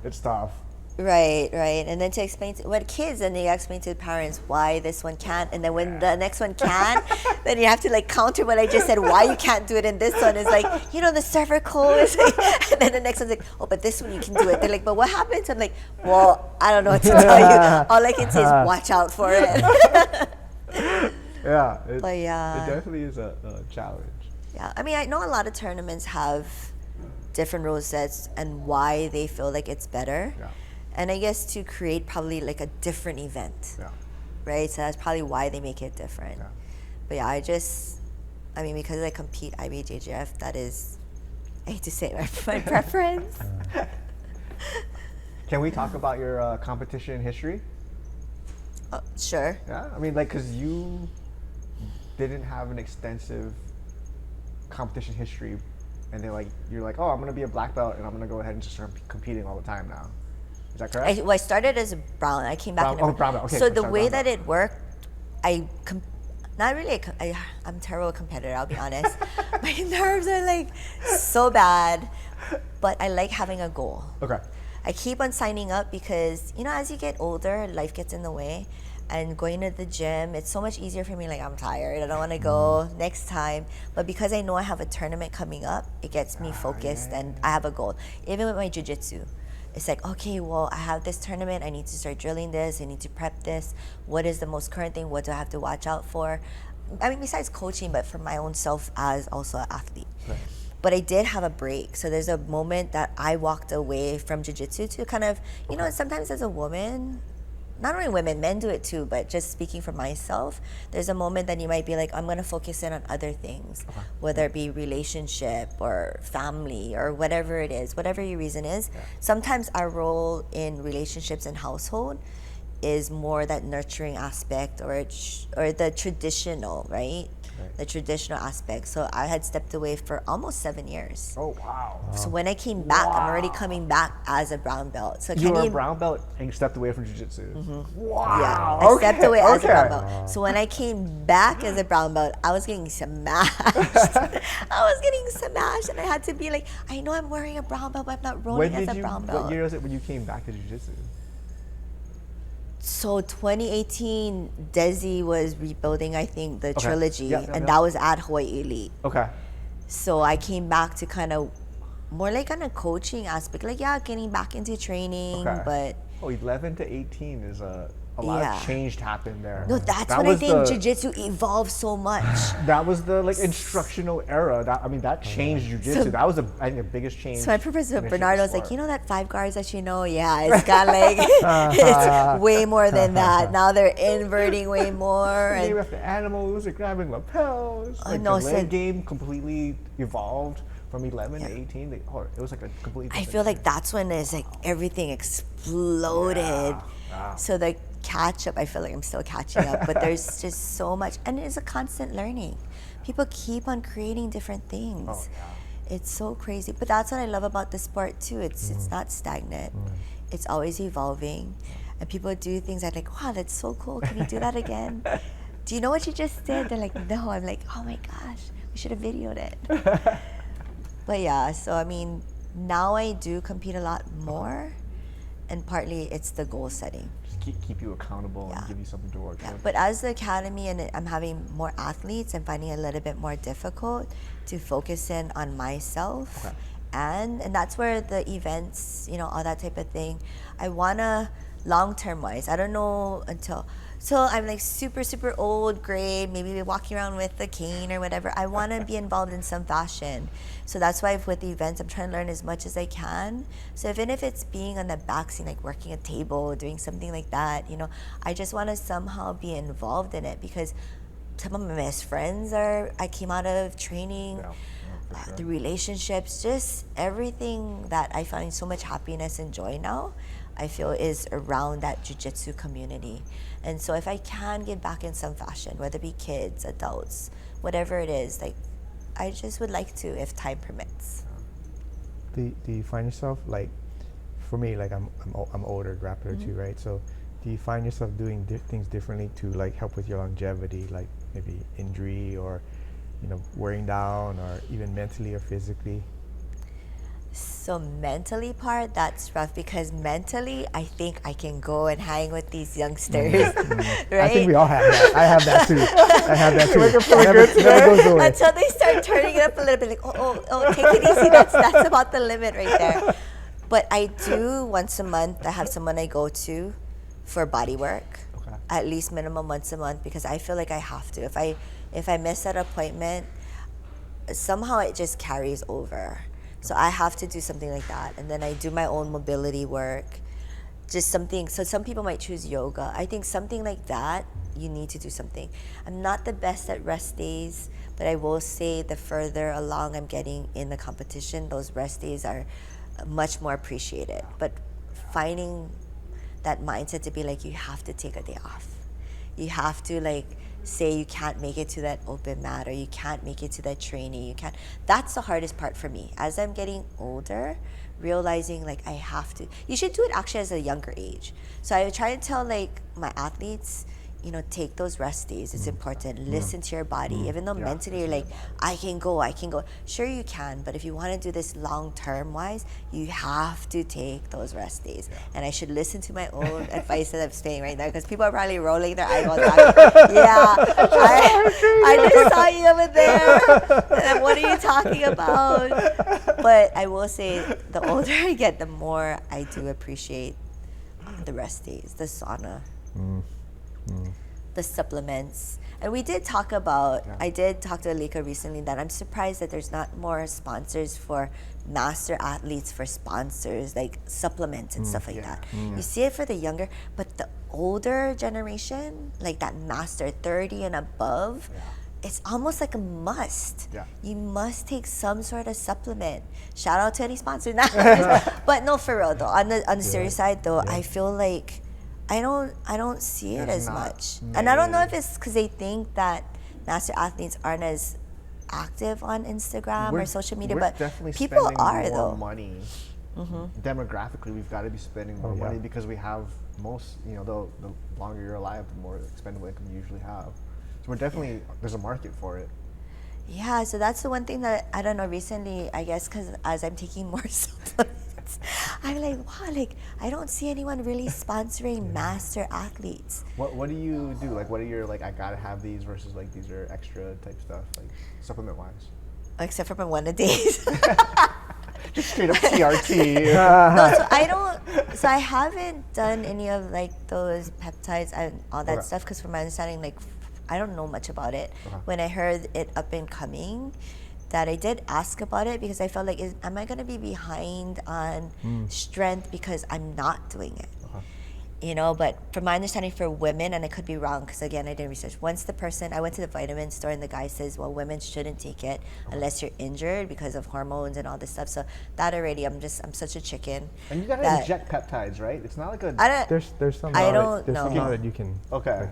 it's tough. Right. And then to explain to kids, and they explain to the parents why this one can't, and then when the next one can, then you have to like counter what I just said, why you can't do it in this one. Is like, the cervical is like, and then the next one's like, oh, but this one you can do it. They're like, but what happens? I'm like, well, I don't know what to tell you. All I can say is watch out for it. It definitely is a challenge. Yeah, I mean, I know a lot of tournaments have different rule sets and why they feel like it's better. Yeah. And I guess to create probably like a different event, right? So that's probably why they make it different. Yeah. But yeah, because I compete IBJJF, that is, I hate to say it, my preference. Can we talk about your competition history? Sure. Yeah, I mean, like, cause you didn't have an extensive competition history, and you're like, oh, I'm gonna be a black belt, and I'm gonna go ahead and just start competing all the time now. Is that correct? I started as a brown. I came back. Brown belt. Okay. So the way that it worked, not really. I'm a terrible competitor. I'll be honest. My nerves are like so bad, but I like having a goal. Okay. I keep on signing up because as you get older, life gets in the way. And going to the gym, it's so much easier for me. Like, I'm tired. I don't want to go next time. But because I know I have a tournament coming up, it gets me focused and I have a goal. Even with my jiu-jitsu, it's like, okay, well, I have this tournament. I need to start drilling this. I need to prep this. What is the most current thing? What do I have to watch out for? I mean, besides coaching, but for my own self as also an athlete. Right. But I did have a break. So there's a moment that I walked away from jiu-jitsu to kind of, sometimes as a woman, not only women, men do it too, but just speaking for myself, there's a moment that you might be like, I'm going to focus in on other things, whether it be relationship or family or whatever it is, whatever your reason is. Yeah. Sometimes our role in relationships and household is more that nurturing aspect or the traditional, right? The traditional aspect. So I had stepped away for almost 7 years. Oh, wow. So when I came back, I'm already coming back as a brown belt. So you were a brown belt and you stepped away from jiu-jitsu. Mm-hmm. Wow. Yeah, I stepped away as a brown belt. So when I came back as a brown belt, I was getting smashed. And I had to be like, I know I'm wearing a brown belt, but I'm not rolling as a brown belt. What year was it when you came back to jiu-jitsu? So 2018, Desi was rebuilding, I think, the trilogy, and that was at Hawaii Elite. Okay. So I came back to kind of more like on a coaching aspect, like getting back into training, but 11 to 18 is a lot of change happened there. No, that's when I think jiu-jitsu evolved so much. That was the instructional era. That changed jiu-jitsu. So, that was I think the biggest change. So my professor Bernardo was like, that 5 guards that it's got it's way more than that. Now they're inverting way more. And with the animals, they're grabbing lapels. The leg game completely evolved. From 11 to 18, it was like a completely I feel like that's when everything exploded. Yeah. So the catch up, I feel like I'm still catching up, but there's just so much, and it's a constant learning. People keep on creating different things. Oh, yeah. It's so crazy, but that's what I love about the sport too. It's not stagnant. It's always evolving, and people do things that wow, that's so cool. Can you do that again? Do you know what you just did? They're like, no. I'm like, oh my gosh, we should have videoed it. But yeah, so now I do compete a lot more, and partly it's the goal setting. Just keep you accountable and give you something to work with. But as the academy and I'm having more athletes, I'm finding it a little bit more difficult to focus in on myself. Okay. And that's where the events, all that type of thing, I wanna long-term wise, I don't know so I'm super, super old, gray, maybe walking around with a cane or whatever. I want to be involved in some fashion. So that's why with the events, I'm trying to learn as much as I can. So even if it's being on the back scene, like working a table, doing something like that, I just want to somehow be involved in it because some of my best friends I came out of training. Yeah, sure. The relationships, just everything that I find so much happiness and joy now, I feel is around that jiu-jitsu community. And so if I can get back in some fashion, whether it be kids, adults, whatever it is, I just would like to if time permits. Do you find yourself for me, I'm older, grappler too, right? So do you find yourself doing things differently to help with your longevity, like maybe injury or wearing down or even mentally or physically? So mentally part, that's rough because mentally I think I can go and hang with these youngsters, right? I think we all have that. I have that too. Never goes away. Until they start turning it up a little bit, oh, take it easy. That's about the limit right there. But I do once a month. I have someone I go to for body work, at least minimum once a month because I feel like I have to. If I miss that appointment, somehow it just carries over. So I have to do something like that. And then I do my own mobility work, just something. So some people might choose yoga. I think something like that, you need to do something. I'm not the best at rest days, but I will say the further along I'm getting in the competition, those rest days are much more appreciated. But finding that mindset to be like, you have to take a day off. You have to like say you can't make it to that open mat, or you can't make it to that training. You can't. That's the hardest part for me. As I'm getting older, realizing like I have to. You should do it actually as a younger age. So I try to tell like my athletes, you know, take those rest days. It's important. Listen to your body. Even though mentally you're like, I can go. Sure you can, but if you want to do this long term wise, you have to take those rest days. And I should listen to my own advice that I'm saying right now, because people are probably rolling their eyes. Yeah, I just saw you over there. And what are you talking about? But I will say, the older I get, the more I do appreciate the rest days, the sauna. The supplements. And we did talk about, I did talk to Alika recently that I'm surprised that there's not more sponsors for master athletes, for sponsors, like supplements and stuff like that. You see it for the younger, but the older generation, like that master 30 and above, it's almost like a must. You must take some sort of supplement. Shout out to any sponsor now. But no, for real though, on the serious side though, I feel like I don't see it as much. And I don't know if it's because they think that master athletes aren't as active on Instagram or social media, but people are more though. Money. Demographically, we've got to be spending more money because we have most, you know, the longer you're alive, the more expendable income you usually have. So we're definitely, there's a market for it. Yeah, so that's the one thing that, I don't know, recently, I guess because as I'm taking more supplements, I'm like, wow, like, I don't see anyone really sponsoring master athletes. What do you do? Like, what are your, like, I gotta have these versus, like, these are extra type stuff, like, supplement-wise? Except for my one-a-days. Just straight up TRT. No, so I haven't done any of, like, those peptides and all that stuff, because from my understanding, like, I don't know much about it. When I heard it up and coming, that I did ask about it, because I felt like, am I going to be behind on strength because I'm not doing it? You know, but from my understanding for women, and I could be wrong because again, I didn't research. I went to the vitamin store and the guy says, well, women shouldn't take it unless you're injured because of hormones and all this stuff. So that already, I'm such a chicken. And you gotta inject peptides, right? It's not like a... There's some I don't know. that you can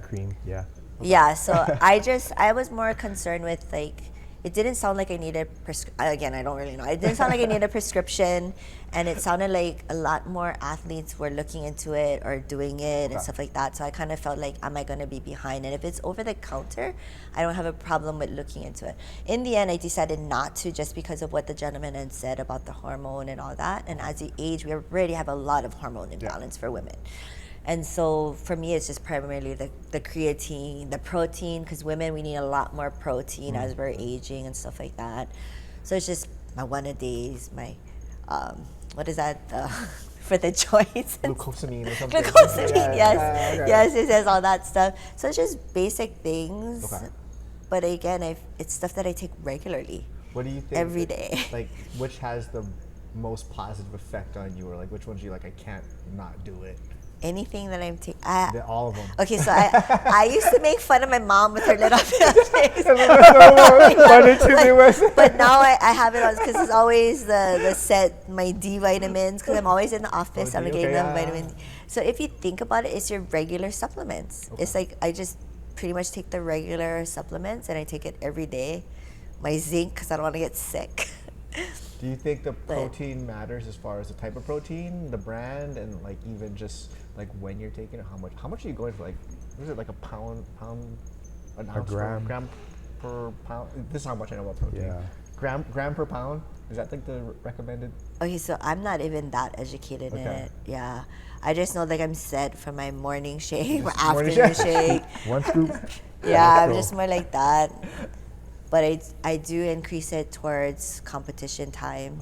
cream, Yeah, so I was more concerned with like, it didn't sound like I needed, again, I don't really know. It didn't sound like I needed a prescription, and it sounded like a lot more athletes were looking into it or doing it and stuff like that. So I kind of felt like, am I going to be behind? And if it's over the counter, I don't have a problem with looking into it. In the end, I decided not to, just because of what the gentleman had said about the hormone and all that. And as you age, we already have a lot of hormone imbalance for women. And so for me, it's just primarily the creatine, the protein, because women, we need a lot more protein as we're aging and stuff like that. So it's just my one-a-days, my, what is that, for the joints? Glucosamine or something. Glucosamine, yes, all that stuff. So it's just basic things. But again, it's stuff that I take regularly. What do you think? Every day. Like, which has the most positive effect on you, or like which ones you like, I can't not do it? Anything that I'm taking. All of them. Okay, so I used to make fun of my mom with her little face. But now I have it on, because it's always the set, my D vitamins, because I'm always in the office. I'm getting them vitamin D. So if you think about it, it's your regular supplements. It's like I just pretty much take the regular supplements and I take it every day. My zinc, because I don't want to get sick. Do you think the protein matters as far as the type of protein, the brand, and like even just like when you're taking it, how much are you going for? Like, is it like a pound, an ounce, gram per pound? This is how much I know about protein. Yeah. Gram per pound? Is that like the recommended? Okay, so I'm not even that educated in it. Yeah. I just know like I'm set for my morning shake, my afternoon shake. One scoop. Yeah, I'm just more like that. But I do increase it towards competition time.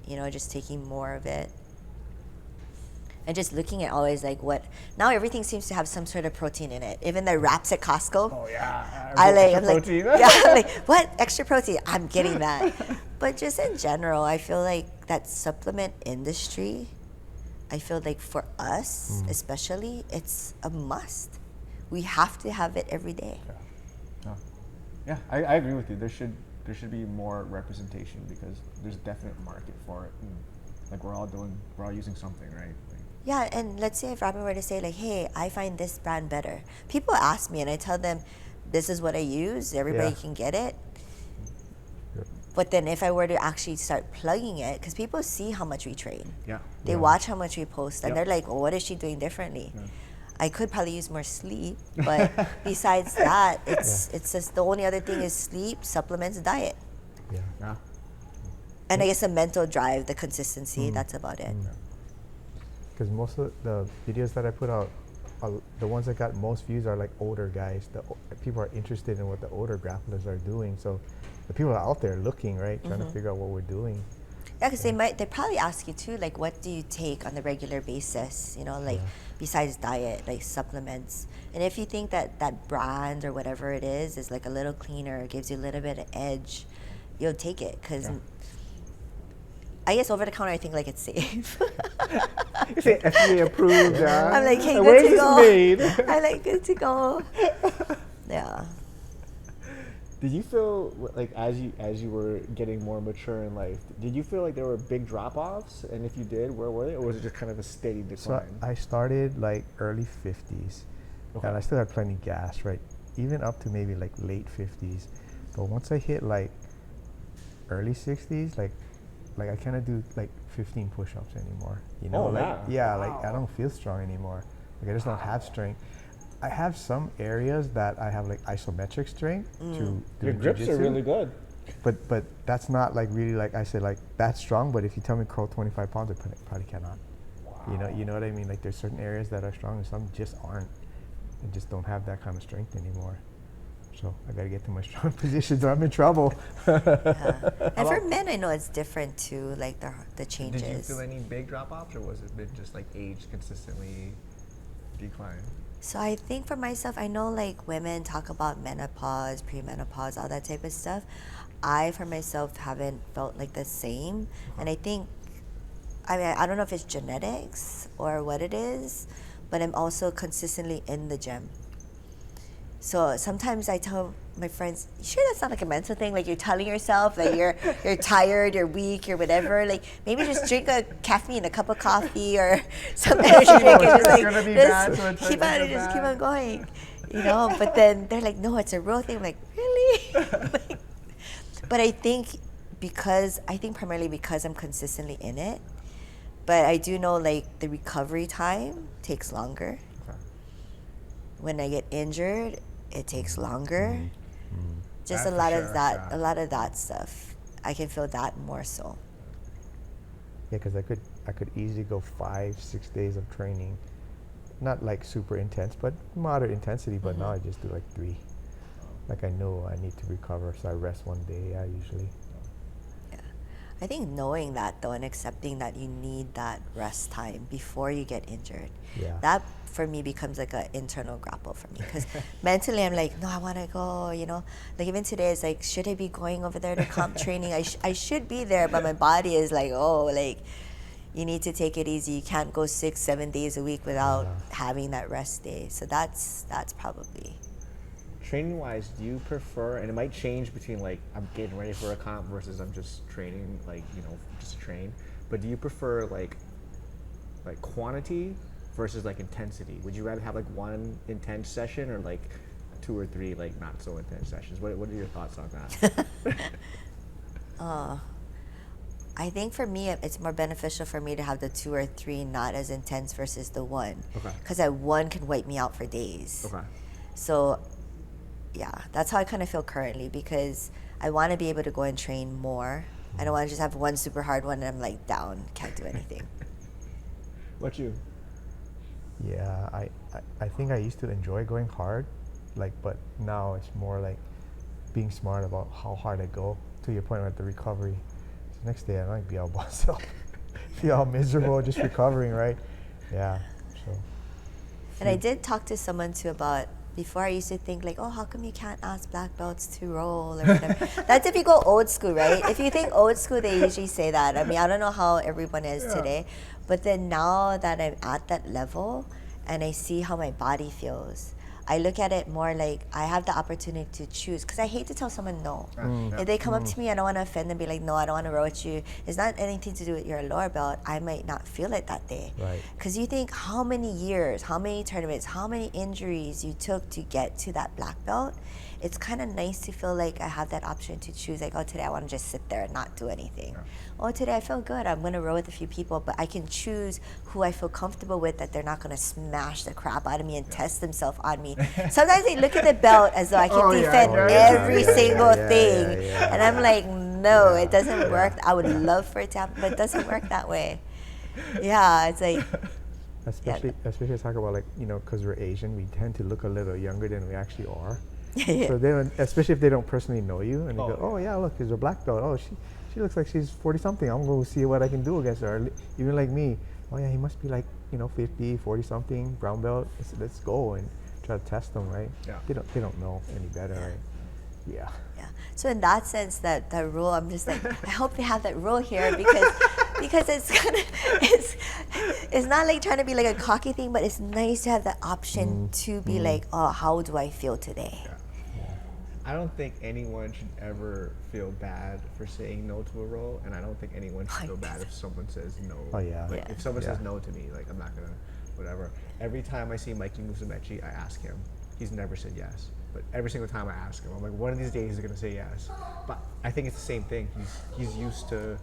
You know, just taking more of it. And just looking at always like now everything seems to have some sort of protein in it. Even the wraps at Costco. Oh yeah. I'm like, like, what? Extra protein? I'm getting that. But just in general, I feel like that supplement industry, I feel like for us especially, it's a must. We have to have it every day. Yeah, I agree with you. There should be more representation, because there's a definite market for it. And like we're all using something, right? Like, Yeah, and let's say if Robin were to say like, hey, I find this brand better. People ask me and I tell them, this is what I use, everybody Yeah. can get it. Yep. But then if I were to actually start plugging it, because people see how much we train. Yeah. They Yeah. watch how much we post and Yep. they're like, well, what is she doing differently? I could probably use more sleep, but besides that, it's just the only other thing is sleep, supplements, diet. Yeah. Yeah. And I guess the mental drive, the consistency, that's about it. Because most of the videos that I put out, the ones that got most views are like older guys. People are interested in what the older grapplers are doing. So the people are out there looking, right, trying to figure out what we're doing. Yeah, because they probably ask you too, like, what do you take on a regular basis? You know, like besides diet, like supplements. And if you think that that brand or whatever it is like a little cleaner, gives you a little bit of edge, you'll take it. Because I guess over the counter, I think like it's safe. You say FDA approved. I'm like, hey, Where's good to this go. made? I'm like, good to go. Yeah. Did you feel like as you were getting more mature in life, did you feel like there were big drop-offs? And if you did, where were they? Or was it just kind of a steady So decline? I started like early 50s, Okay. and I still had plenty gas, right? Even up to maybe like late 50s. But once I hit like early 60s, like I cannot do like 15 push-ups anymore. You know, Oh, like yeah. like I don't feel strong anymore. Like I just don't have strength. I have some areas that I have like isometric strength to do Your grips are jiu-jitsu. really good. But that's not like really like I said like that's strong. But if you tell me curl 25 pounds, I probably cannot. Wow. You know what I mean? Like there's certain areas that are strong and some just aren't, and just don't have that kind of strength anymore. So I gotta get to my strong positions or I'm in trouble. And for men, I know it's different too, like the changes. Did you feel any big drop-offs, or was it been just like age consistently decline? So I think for myself, I know like women talk about menopause, premenopause, all that type of stuff. I, for myself, haven't felt like the same. And I think, I don't know if it's genetics or what it is, but I'm also consistently in the gym. So sometimes I tell my friends, you sure that's not like a mental thing? Like you're telling yourself that you're tired, you're weak, or whatever. Like maybe just drink a caffeine, a cup of coffee, or some energy drink, and just like gonna be bad, so it's keep like on, just keep on going, you know. But then they're like, no, it's a real thing. I'm like, really? Like, but I think primarily because I'm consistently in it. But I do know like the recovery time takes longer. Okay. When I get injured, it takes longer. Just That a for lot sure, of that, yeah. a lot of that stuff. I can feel that more so. Yeah, because I could easily go 5-6 days of training, not like super intense, but moderate intensity. But now I just do like 3. Like I know I need to recover, so I rest one day. Yeah, usually. Yeah. I think knowing that though and accepting that you need that rest time before you get injured, Yeah. that for me becomes like an internal grapple for me. Because mentally I'm like, no, I want to go, you know. Like even today it's like, should I be going over there to comp training? I should be there, but my body is like, oh, like you need to take it easy. You can't go 6-7 days a week without having that rest day. So that's probably. Training wise, do you prefer, and it might change between like I'm getting ready for a comp versus I'm just training, like, you know, just to train, but do you prefer like quantity versus like intensity? Would you rather have like one intense session or like 2 or 3 like not so intense sessions? What are your thoughts on that? I think for me, it's more beneficial for me to have the 2 or 3 not as intense versus the 1. Okay. Because that 1 can wipe me out for days. Okay. So, yeah, that's how I kind of feel currently because I want to be able to go and train more. I don't want to just have one super hard one and I'm like down, can't do anything. What you? Yeah, I think I used to enjoy going hard, like, but now it's more like being smart about how hard I go. To your point about the recovery. So next day I might be all bossed up, be all miserable, just recovering, right? Yeah. So. And I did talk to someone too about, before I used to think like, oh, how come you can't ask black belts to roll or whatever? That's if you go old school, right? If you think old school, they usually say that. I mean, I don't know how everyone is today, but then now that I'm at that level and I see how my body feels, I look at it more like I have the opportunity to choose, because I hate to tell someone no. If they come up to me, I don't want to offend them, be like, no, I don't want to row with you. It's not anything to do with your lower belt. I might not feel it that day. Right. Because you think how many years, how many tournaments, how many injuries you took to get to that black belt. It's kind of nice to feel like I have that option to choose, like, oh, today I want to just sit there and not do anything. Oh, today I feel good, I'm going to row with a few people, but I can choose who I feel comfortable with, that they're not going to smash the crap out of me and test themselves on me. Sometimes they look at the belt as though I can defend every single thing. And I'm like, no, it doesn't work. I would love for it to happen, but it doesn't work that way. Yeah, it's like... Especially talk about, like, you know, because we're Asian, we tend to look a little younger than we actually are. Yeah. So they don't, especially if they don't personally know you, and they go, oh yeah, look, there's a black belt. Oh, she looks like she's 40 something. I'm going to see what I can do against her. Even like me, oh yeah, he must be like, you know, 50, 40 something, brown belt. Let's go and try to test them, right? Yeah. They don't know any better, right? Yeah. Yeah. So in that sense, that rule, I'm just like, I hope they have that rule here, because it's not like trying to be like a cocky thing, but it's nice to have the option to be like, oh, how do I feel today? Yeah. I don't think anyone should ever feel bad for saying no to a roll, and I don't think anyone should feel bad if someone says no. Oh yeah. Like, if someone says no to me, like, I'm not gonna, whatever. Every time I see Mikey Musumeci, I ask him. He's never said yes, but every single time I ask him, I'm like, one of these days he's gonna say yes. But I think it's the same thing. He's used to,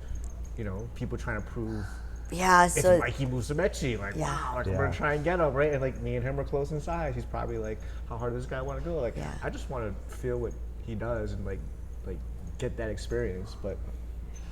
you know, people trying to prove. Yeah, It's so Mikey Musumeci, like, wow, like, we're gonna try and get him, right? And like, me and him are close in size. He's probably like, how hard does this guy want to go? Like, I just want to feel what he does and like get that experience. But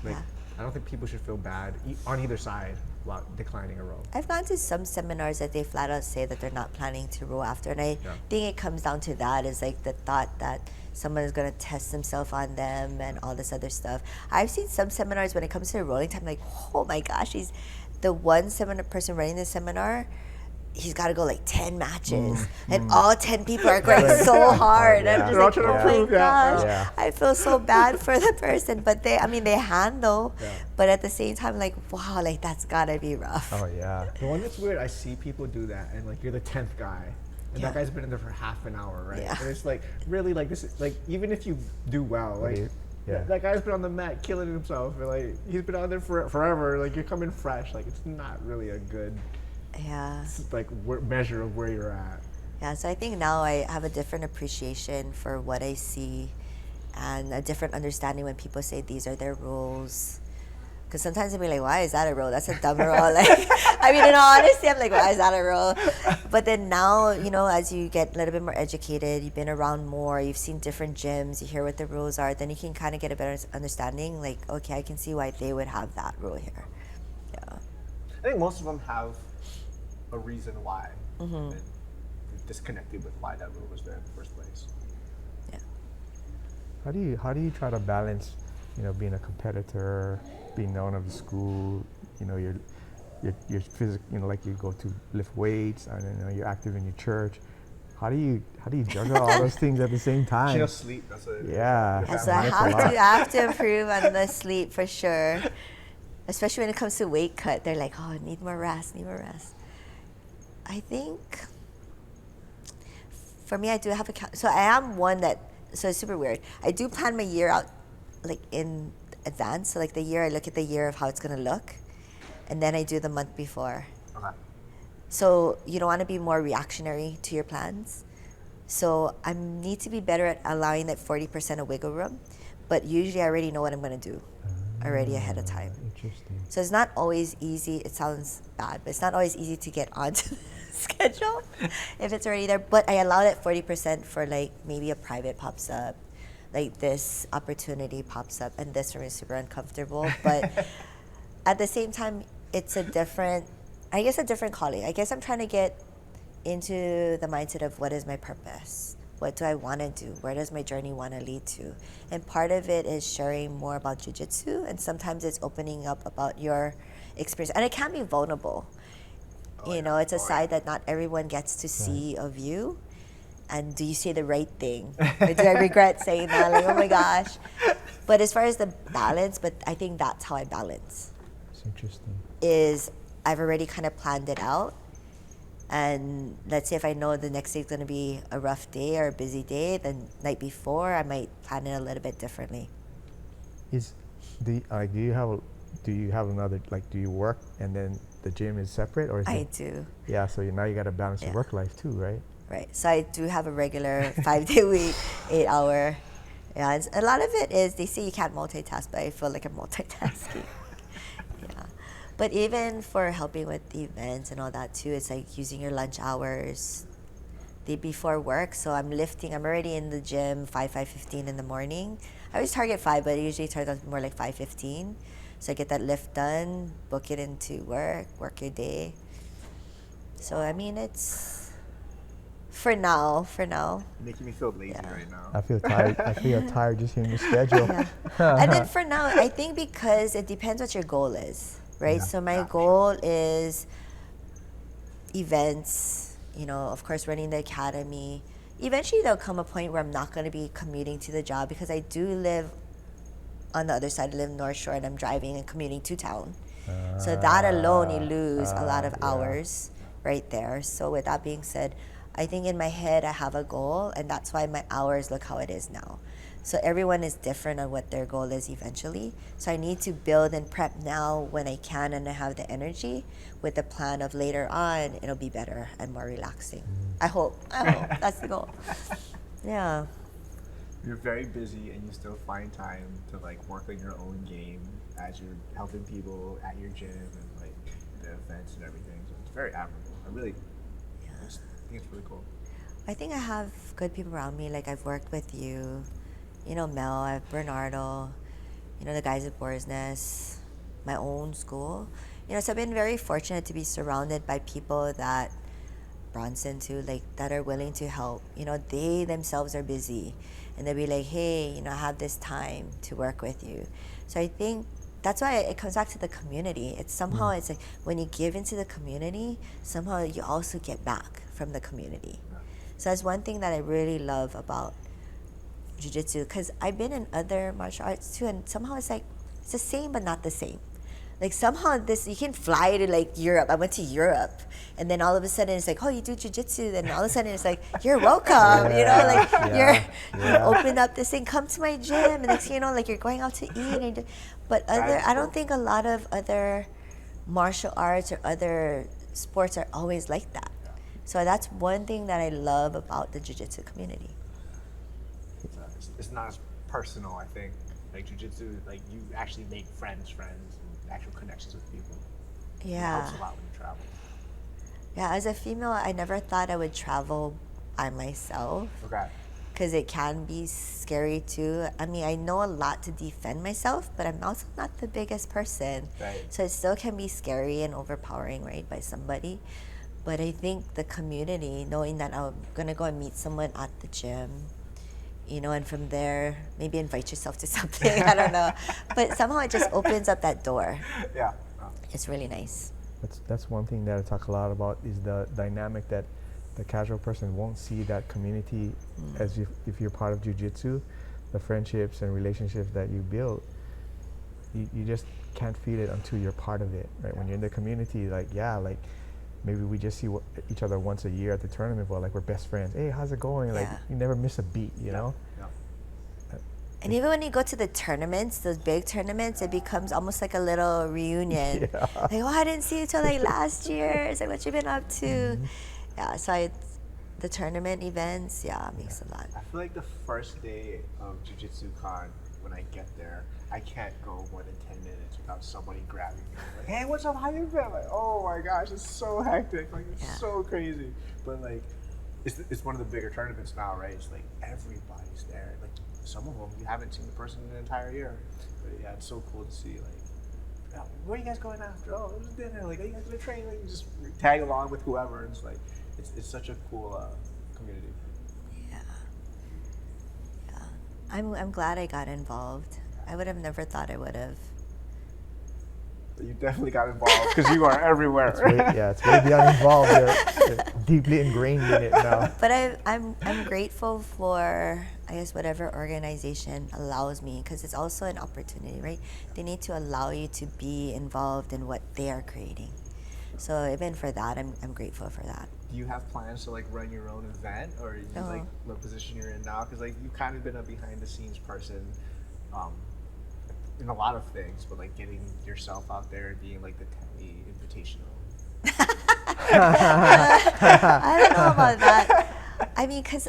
like, I don't think people should feel bad on either side while declining a row. I've gone to some seminars that they flat out say that they're not planning to row after, and I think it comes down to that, is like the thought that someone is going to test themselves on them and all this other stuff. I've seen some seminars when it comes to rolling time, like, oh my gosh, he's the one person running the seminar, he's got to go like 10 matches, and all 10 people are going so hard. I'm just like, oh my gosh, I feel so bad for the person, but they handle, but at the same time, like, wow, like, that's gotta be rough. Oh yeah. The one that's weird, I see people do that, and like, you're the 10th guy. And that guy's been in there for half an hour, right? Yeah. And it's like, really, like, this is, like, even if you do well, like, that guy's been on the mat killing himself, and like, he's been on there forever, like, you're coming fresh, like, it's not really a good, like, measure of where you're at. Yeah, so I think now I have a different appreciation for what I see, and a different understanding when people say these are their rules. Because sometimes I'll be like, why is that a rule? That's a dumb rule. Like, I mean, in all honesty, I'm like, why is that a rule? But then now, you know, as you get a little bit more educated, you've been around more, you've seen different gyms, you hear what the rules are, then you can kind of get a better understanding. Like, okay, I can see why they would have that rule here. Yeah. I think most of them have a reason why. And disconnected with why that rule was there in the first place. Yeah. How do you try to balance, you know, being a competitor, being known of the school, you know, your physical, you know, like you go to lift weights, and you know, you're active in your church. How do you juggle all those things at the same time? She don't sleep. That's what it is. Yeah, so I have to improve on the sleep for sure. Especially when it comes to weight cut, they're like, oh, need more rest. I think for me, I do have so I am one that, so it's super weird. I do plan my year out like in advance. So like the year, I look at the year of how it's gonna look, and then I do the month before. Okay. So you don't want to be more reactionary to your plans. So I need to be better at allowing that 40% of wiggle room, but usually I already know what I'm gonna do already ahead of time. Interesting. So it's not always easy. It sounds bad, but it's not always easy to get onto the schedule if it's already there. But I allow that 40% for like maybe a private pops up, like this opportunity pops up, and this for me is super uncomfortable. But at the same time, it's a different calling. I guess I'm trying to get into the mindset of what is my purpose? What do I want to do? Where does my journey want to lead to? And part of it is sharing more about jiu-jitsu, and sometimes it's opening up about your experience. And it can be vulnerable. You know, it's a side that not everyone gets to see of you. And do you say the right thing? Or do I regret saying that? Like, oh my gosh. But as far as the balance, but I think that's how I balance. It's interesting. Is I've already kind of planned it out. And let's say if I know the next day is going to be a rough day or a busy day, the night before I might plan it a little bit differently. Do you have another, like, do you work and then the gym is separate, or is I it? do. Yeah, so now you got to balance your Yeah. work life too, right? Right. So I do have a regular 5-day week, 8-hour. Yeah, a lot of it is they say you can't multitask, but I feel like I'm multitasking. Yeah. But even for helping with the events and all that too, it's like using your lunch hours the before work. So I'm already in the gym 5:15 in the morning. I always target 5, but it usually turns out more like 5:15. So I get that lift done, book it into work your day. So I mean, it's for now. Making me feel lazy Yeah. right now. I feel tired. I feel tired just hearing your schedule. Yeah. And then for now, I think because it depends what your goal is, right? Yeah. So my Yeah, for goal is events, of course, running the academy. Eventually, there'll come a point where I'm not going to be commuting to the job because I do live on the other side. I live North Shore and I'm driving and commuting to town. So that alone, you lose a lot of yeah. hours right there. So with that being said, I think in my head I have a goal, and that's why my hours look how it is now. So everyone is different on what their goal is eventually. So I need to build and prep now when I can and I have the energy, with the plan of later on it'll be better and more relaxing. I hope. That's the goal. Yeah. You're very busy and you still find time to like work on your own game as you're helping people at your gym and like the events and everything. So it's very admirable. I really think it's really cool. I think I have good people around me. Like I've worked with you, Mel, I have Bernardo, the guys at Boar's Nest, my own school. So I've been very fortunate to be surrounded by people that Bronson too, like that are willing to help. They themselves are busy and they'll be like, hey, I have this time to work with you. So I think that's why it comes back to the community. It's somehow, it's like when you give into the community, somehow you also get back from the community. So that's one thing that I really love about jiu-jitsu, because I've been in other martial arts too, and somehow it's like it's the same but not the same. Like somehow you can fly to like Europe. I went to Europe, and then all of a sudden it's like, oh, you do jiu-jitsu. Then all of a sudden it's like, you're welcome. You're open up this thing. Come to my gym, and next thing you know, like you're going out to eat. But I don't think a lot of other martial arts or other sports are always like that. So that's one thing that I love about the jiu-jitsu community. It's not as personal, I think. Like jiu-jitsu, like you actually make friends, and actual connections with people. Yeah. It helps a lot when you travel. Yeah, as a female, I never thought I would travel by myself. Okay. Because it can be scary too. I mean, I know a lot to defend myself, but I'm also not the biggest person. Right. So it still can be scary and overpowering, right, by somebody. But I think the community, knowing that I'm going to go and meet someone at the gym, and from there, maybe invite yourself to something, I don't know. But somehow it just opens up that door. Yeah. It's really nice. That's one thing that I talk a lot about, is the dynamic that the casual person won't see that community as if you're part of jiu-jitsu, the friendships and relationships that you build. You just can't feel it until you're part of it, right? When you're in the community, like maybe we just see each other once a year at the tournament, but like we're best friends. Hey, how's it going? Like you never miss a beat, you know? Yeah. And even when you go to the tournaments, those big tournaments, it becomes almost like a little reunion. Yeah. Like, oh, I didn't see you till like last year. It's like, what you been up to? Yeah, so the tournament events, makes a lot. I feel like the first day of Jiu-Jitsu Con, when I get there, I can't go more than 10 minutes without somebody grabbing me. Like, hey, what's up? How you been? Like, oh my gosh, it's so hectic. Like, it's so crazy. But like, it's one of the bigger tournaments now, right? It's like everybody's there. Like, some of them you haven't seen the person in an entire year. But yeah, it's so cool to see. Like, oh, where are you guys going after? Oh, it was dinner. Like, are you guys gonna train? Like, you just tag along with whoever. And it's like, it's such a cool community. Yeah. I'm glad I got involved. I would have never thought I would have. You definitely got involved because you are everywhere. It's way beyond involved. You're deeply ingrained in it now. But I'm grateful for, I guess, whatever organization allows me, because it's also an opportunity, right? They need to allow you to be involved in what they are creating. So even for that, I'm grateful for that. Do you have plans to like run your own event, or you No. like the position you're in now? Because like you've kind of been a behind the scenes person um, in a lot of things, but like getting yourself out there and being like the Tammy Invitational. I don't know about that. I mean, because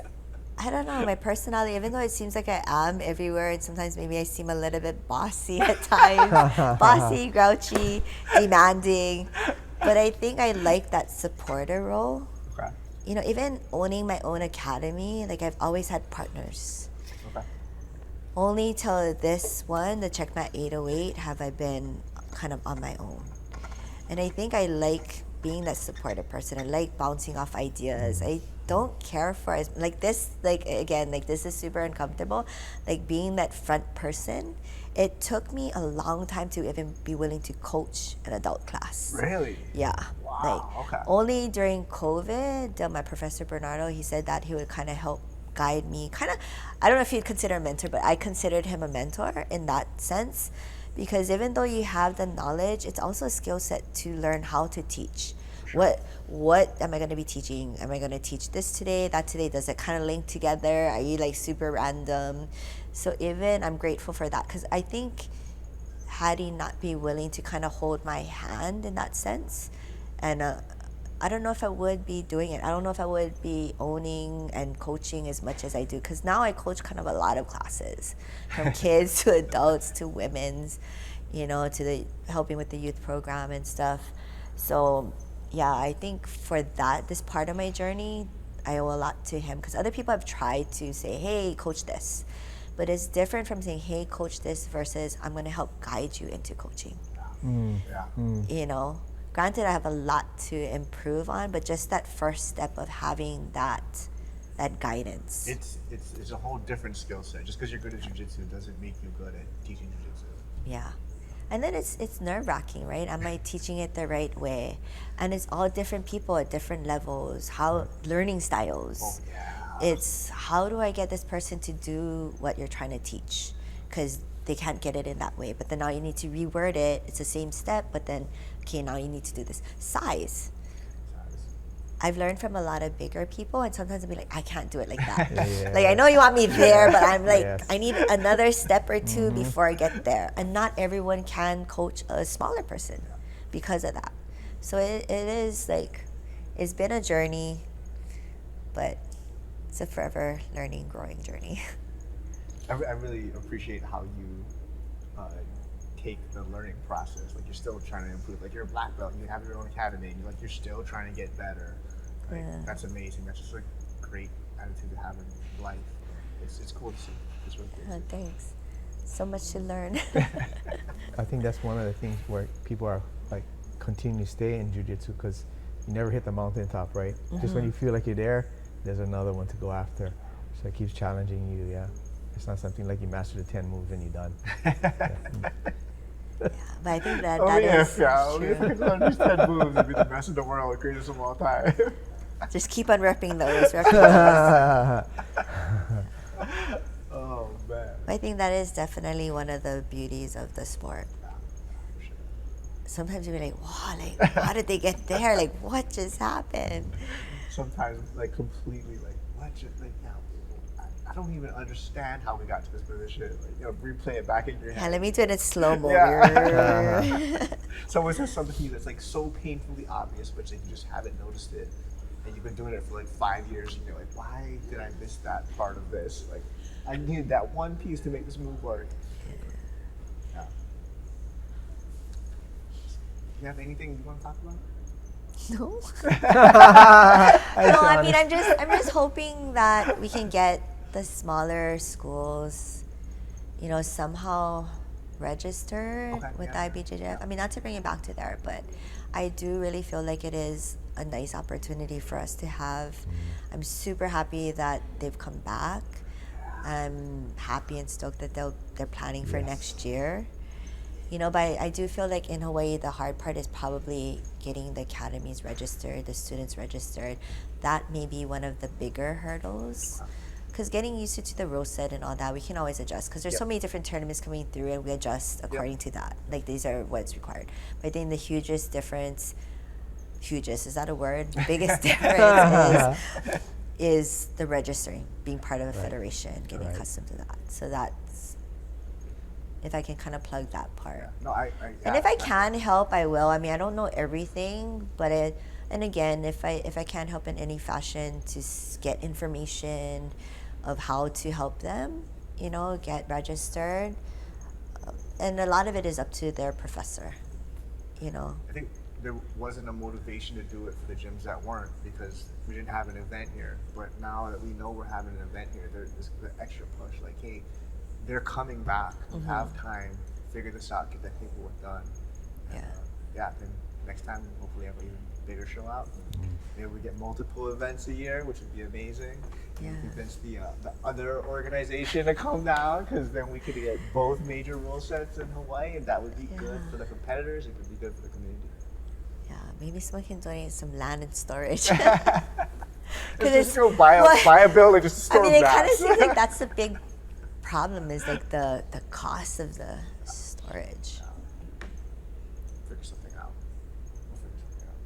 I don't know, my personality, even though it seems like I am everywhere, and sometimes maybe I seem a little bit bossy at times, bossy, grouchy, demanding, but I think I like that supporter role. Okay. You know, even owning my own academy, like I've always had partners. Okay. Only till this one, the Checkmat 808, have I been kind of on my own. And I think I like being that supportive person. I like bouncing off ideas. I don't care for like this, like again, like this is super uncomfortable. Like being that front person, it took me a long time to even be willing to coach an adult class. Really? Yeah. Wow. Like Okay. only during COVID, my professor Bernardo, he said that he would kind of help guide me. Kind of, I don't know if you'd consider a mentor, but I considered him a mentor in that sense. Because even though you have the knowledge, it's also a skill set to learn how to teach. Sure. What am I going to be teaching? Am I going to teach this today, that today? Does it kind of link together? Are you like super random? So even I'm grateful for that, because I think had he not be willing to kind of hold my hand in that sense, and I don't know if I would be doing it. I don't know if I would be owning and coaching as much as I do, because now I coach kind of a lot of classes, from kids to adults to women's, you know, to the helping with the youth program and stuff. So yeah, I think for that, this part of my journey, I owe a lot to him, because other people have tried to say, hey, coach this. But it's different from saying, hey, coach this, versus I'm going to help guide you into coaching. Yeah. You know, granted, I have a lot to improve on, but just that first step of having that guidance. It's a whole different skill set. Just because you're good at jiu-jitsu doesn't make you good at teaching jiu-jitsu. Yeah. And then it's nerve-wracking, right? Am I teaching it the right way? And it's all different people at different levels, how learning styles. Oh yeah. It's how do I get this person to do what you're trying to teach? Because they can't get it in that way. But then now you need to reword it. It's the same step, but then, okay, now you need to do this. Size. I've learned from a lot of bigger people, and sometimes I'll be like, I can't do it like that. Yeah. Like, I know you want me there, but I'm like, Yes. I need another step or two before I get there. And not everyone can coach a smaller person because of that. So it is like, it's been a journey, but it's a forever learning, growing journey. I really appreciate how you take the learning process. Like you're still trying to improve. Like you're a black belt, and you have your own academy, and you're still trying to get better. Like, Yeah. That's amazing. That's just a great attitude to have in life. It's cool to see. It's really cool. Oh, thanks. So much to learn. I think that's one of the things where people are like continue to stay in jiu-jitsu, because you never hit the mountaintop, right? Just when you feel like you're there, there's another one to go after. So it keeps challenging you, yeah. It's not something like you master the 10 moves and you're done. Yeah, but I think that Only that if, is yeah. Only if I true. could learn these 10 moves and be the best in the world, the greatest of all time. Just keep on repping those. Oh, man. I think that is definitely one of the beauties of the sport. For sure. Sometimes you're like, wow, like, how did they get there? Like, what just happened? Sometimes, like, completely, like, what just, like, now, I don't even understand how we got to this position. Like, replay it back in your Yeah, head. let me do it in slow-mo. Yeah. Someone says something to you that's, like, so painfully obvious, but like, you just haven't noticed it. And you've been doing it for, like, 5 years, and you're like, why did I miss that part of this? Like, I needed that one piece to make this move work. Yeah. You have anything you want to talk about? No. No, I mean, I'm just hoping that we can get the smaller schools, somehow registered with yeah. IBJJF. I mean, not to bring it back to there, but I do really feel like it is a nice opportunity for us to have. I'm super happy that they've come back. I'm happy and stoked that they're planning for next year. But I do feel like in Hawaii, the hard part is probably getting the academies registered, the students registered. That may be one of the bigger hurdles. Because getting used to the rule set and all that, we can always adjust. Because there's so many different tournaments coming through, and we adjust according to that. Like, these are what's required. But I think the hugest difference hugest, is that a word? The biggest difference is the registering, being part of a federation, getting accustomed to that. So that's, if I can kind of plug that part. Yeah. No, And if I can help, I will. I mean, I don't know everything, but and again, if I can help in any fashion to get information of how to help them, you know, get registered, and a lot of it is up to their professor, you know. I think there wasn't a motivation to do it for the gyms that weren't, because we didn't have an event here. But now that we know we're having an event here, there's the extra push. Like, hey, they're coming back. Have time, figure this out, get that paperwork done. And, then next time hopefully have an even bigger show out. Maybe we get multiple events a year, which would be amazing. Yeah. Convince the other organization to come down, because then we could get both major rule sets in Hawaii, and that would be good for the competitors. It could be good for the community. Yeah, maybe someone can donate some land and storage. Just go buy a building just to store I mean, it grass. kind of seems like that's the big problem, is like the cost of the storage. Figure something out. We'll figure something out.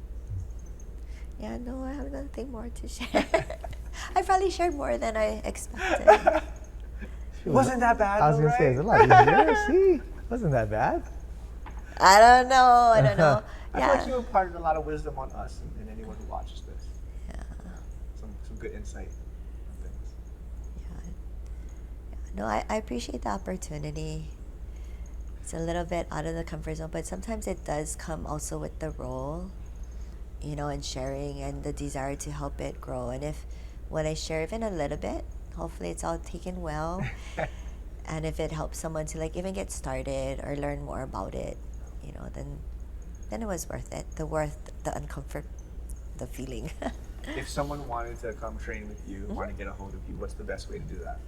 Yeah, no, I have nothing more to share. I probably shared more than I expected. Wasn't that bad? I was gonna say it's a lot easier. See, wasn't that bad? I don't know. I feel like you imparted a lot of wisdom on us and anyone who watches this. Yeah. Some good insight on things. Yeah. No, I appreciate the opportunity. It's a little bit out of the comfort zone, but sometimes it does come also with the role, you know, and sharing and the desire to help it grow. And when I share even a little bit, hopefully it's all taken well. And if it helps someone to like even get started or learn more about it, you know, then it was worth it. The uncomfort, the feeling. If someone wanted to come train with you, want to get a hold of you, what's the best way to do that?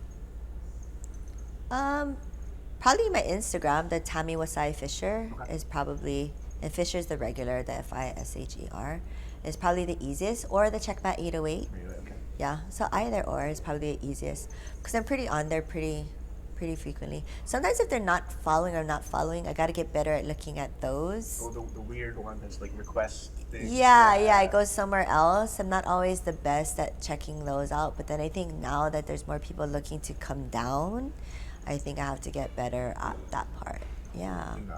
Probably my Instagram, the Tammy Fisher is probably, and Fisher's the regular, the FISHER, is probably the easiest, or the Checkmat 808. Okay. Yeah, so either or is probably the easiest, because I'm pretty on there pretty frequently. Sometimes if they're not following, I got to get better at looking at those. Oh, the weird one that's like request things. Yeah, I go somewhere else. I'm not always the best at checking those out, but then I think now that there's more people looking to come down, I think I have to get better at that part. Yeah. And,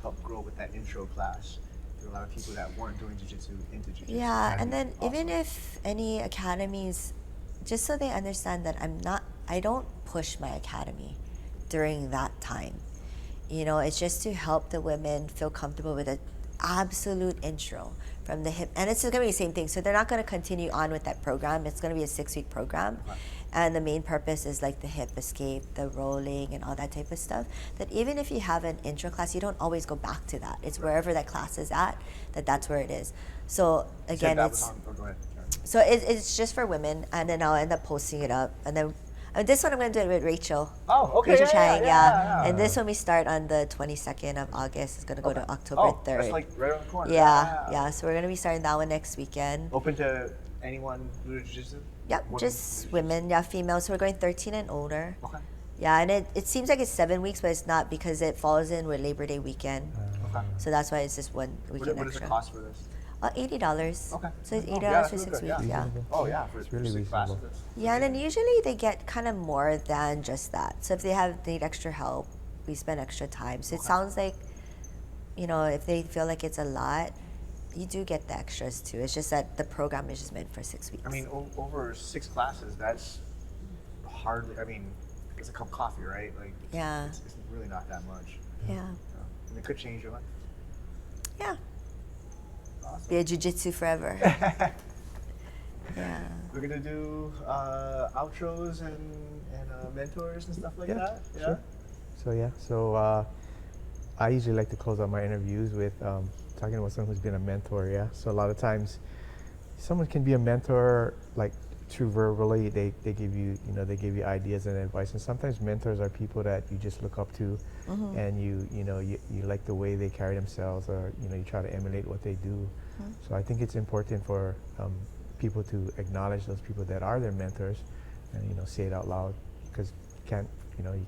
help grow with that intro class. There are a lot of people that weren't doing jiu-jitsu into jiu-jitsu. Yeah, and then even if any academies, just so they understand that I don't push my academy during that time. You know, it's just to help the women feel comfortable with an absolute intro from the hip. And it's going to be the same thing. So they're not going to continue on with that program. It's going to be a 6-week program. Okay. And the main purpose is like the hip escape, the rolling, and all that type of stuff. That even if you have an intro class, you don't always go back to that. It's wherever that class is at, that's where it is. So again, so it's just for women, and then I'll end up posting it up. And then this one I'm going to do it with Rachel. Oh, okay. Rachel Chang, yeah. And this one we start on the 22nd of August. It's going to go to October 3rd. That's like right around the corner. Yeah. So we're going to be starting that one next weekend. Open to anyone who does jiu-jitsu? Yep, just women, females. So we're going 13 and older. Okay. Yeah, and it seems like it's 7 weeks, but it's not, because it falls in with Labor Day weekend. Okay. So that's why it's just 1 weekend What does extra. it cost for this? $80. Okay. So it's $80 for 6 weeks. Yeah. Oh yeah, for It's really 6 reasonable. classes. Yeah, and then usually they get kind of more than just that. So if they need extra help, we spend extra time. So it sounds like, you know, if they feel like it's a lot, you do get the extras too. It's just that the program is just meant for 6 weeks. I mean, over 6 classes, that's hardly. I mean, it's a cup of coffee, right? Like, it's really not that much. Yeah. And it could change your life. Yeah. Awesome. Be a jiu-jitsu forever. Yeah. We're gonna do outros and mentors and stuff like that. Yeah. Sure. So I usually like to close out my interviews with talking about someone who's been a mentor. Yeah. So a lot of times, someone can be a mentor like through verbally. They give you they give you ideas and advice. And sometimes mentors are people that you just look up to, and you like the way they carry themselves, or you try to emulate what they do. So I think it's important for people to acknowledge those people that are their mentors, and say it out loud, because you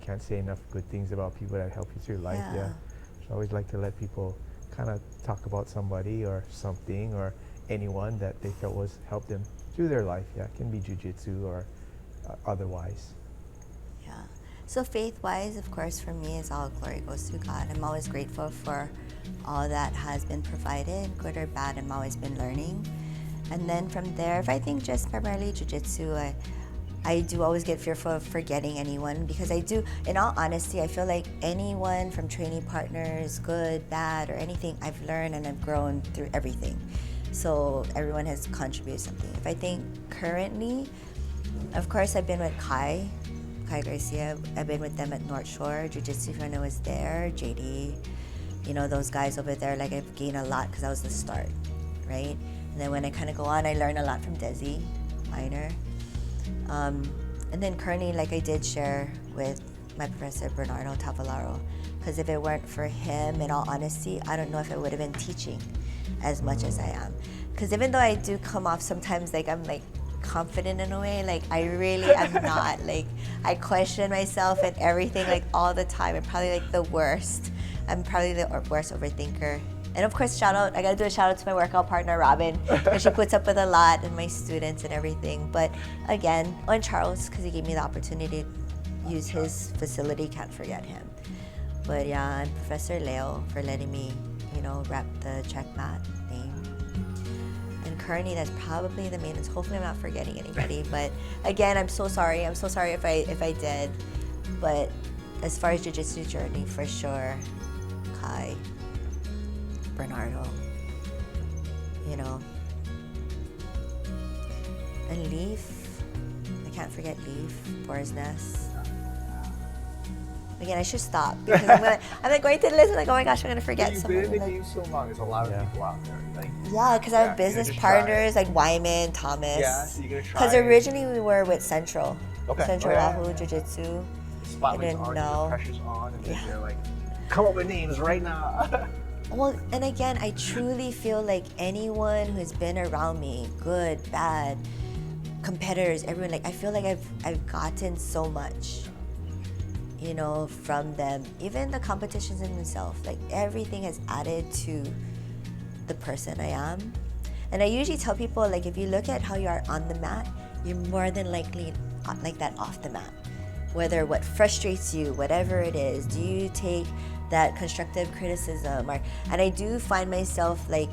can't say enough good things about people that help you through life. Yeah. So I always like to let people kind of talk about somebody or something, or anyone that they felt was helped them through their life. Yeah, it can be jiu-jitsu or otherwise. Yeah. So faith-wise, of course, for me, is all glory goes to God. I'm always grateful for all that has been provided, good or bad. I'm always been learning. And then from there, if I think just primarily jiu-jitsu, I do always get fearful of forgetting anyone, because I do, in all honesty, I feel like anyone from training partners, good, bad, or anything, I've learned and I've grown through everything. So everyone has contributed something. If I think currently, of course, I've been with Kai Garcia. I've been with them at North Shore Jiu-Jitsu when I was there, JD, those guys over there, like I've gained a lot because that was the start, right? And then when I kind of go on, I learn a lot from Desi, Minor. And then currently, like I did share with my professor, Bernardo Tavalaro, because if it weren't for him, in all honesty, I don't know if I would have been teaching as much as I am. Because even though I do come off sometimes like I'm like confident in a way, like I really am not. Like I question myself and everything like all the time. I'm probably like the worst. I'm probably the worst overthinker. And of course, I gotta do a shout out to my workout partner, Robin, because she puts up with a lot, and my students and everything. But again, and Charles, because he gave me the opportunity to use his facility, can't forget him. But yeah, and Professor Leo for letting me, rep the Checkmat name. And currently, that's probably the main. Hopefully, I'm not forgetting anybody. But again, I'm so sorry. I'm so sorry if I did. But as far as jiu-jitsu journey, for sure, Kai, Bernardo, and Leaf. I can't forget Leaf, Boar's Nest. Again, I should stop because I'm like going to the list and like, oh my gosh, I'm gonna forget someone. You've been in the game so long. There's a lot of people out there. Like, yeah, because I have business partners like Wyman, Thomas. Yeah, so you're gonna try. Because originally we were with Central. Okay. Central Wahoo Jiu-Jitsu. The spotlight's on, the pressure's on, and then they're like, come up with names right now. Well, and again, I truly feel like anyone who's been around me, good, bad, competitors, everyone, like I feel like I've gotten so much, from them. Even the competitions in themselves, like everything has added to the person I am. And I usually tell people, like, if you look at how you are on the mat, you're more than likely like that off the mat. Whether what frustrates you, whatever it is, do you take that constructive criticism? And I do find myself like,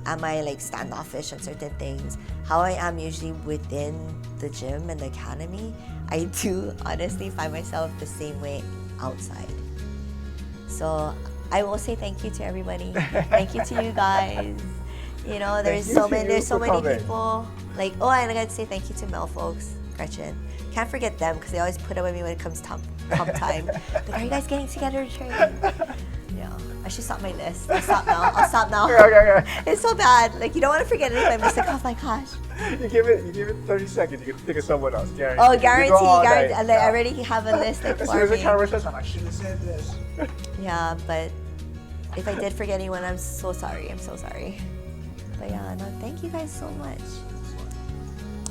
am I like standoffish on certain things? How I am usually within the gym and the academy, I do honestly find myself the same way outside. So I will say thank you to everybody. Thank you to you guys. There's so many people. Like, and I gotta say thank you to Mel folks, Gretchen. Can't forget them because they always put up with me when it comes comp time. Like, are you guys getting together to train? Yeah, I should stop my list. I'll stop now. Okay. It's so bad. Like, you don't want to forget anything. I'm just like, oh my gosh. You give it 30 seconds. You can think of someone else. Guarantee. Oh, guarantee. And I already have a list like as for soon as me. the camera shuts off, I should have said this. Yeah, but if I did forget anyone, I'm so sorry. I'm so sorry. But yeah, no, thank you guys so much.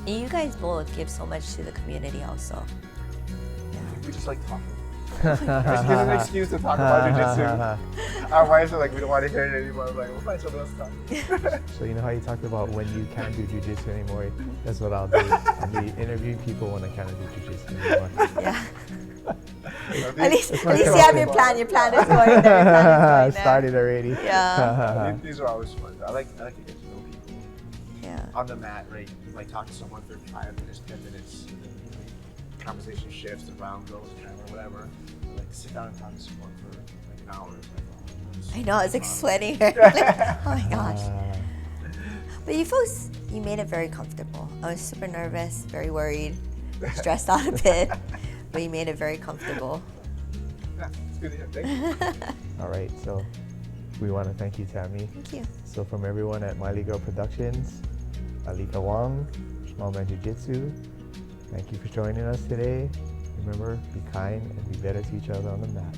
You guys both give so much to the community also. Yeah. We just like talking. Just give an excuse to talk about jiu-jitsu. Our wives are like, we don't want to hear it anymore. I'm like, we'll find something else to talk. So you know how you talked about when you can't do jiu-jitsu anymore? That's what I'll do. I'll be interviewing people when I can't do jiu-jitsu anymore. Yeah. At least you have your plan. Your plan is going there. Started already. Yeah. These are always fun. I like to get to know people. Yeah. On the mat, right? Like talk to someone for 5 minutes, 10 minutes, and then conversation shifts, the round goes, camera, whatever. Like sit down and talk to someone for like an hour. I know, it's like sweating. Like, oh my gosh. But you folks, you made it very comfortable. I was super nervous, very worried, stressed out a bit, but you made it very comfortable. Yeah, it's good to hear. Thank you. All right, so we want to thank you, Tammy. Thank you. So from everyone at Miley Girl Productions, Alika Wong, Small Man Jiu-Jitsu, thank you for joining us today. Remember, be kind and be better to each other on the mat.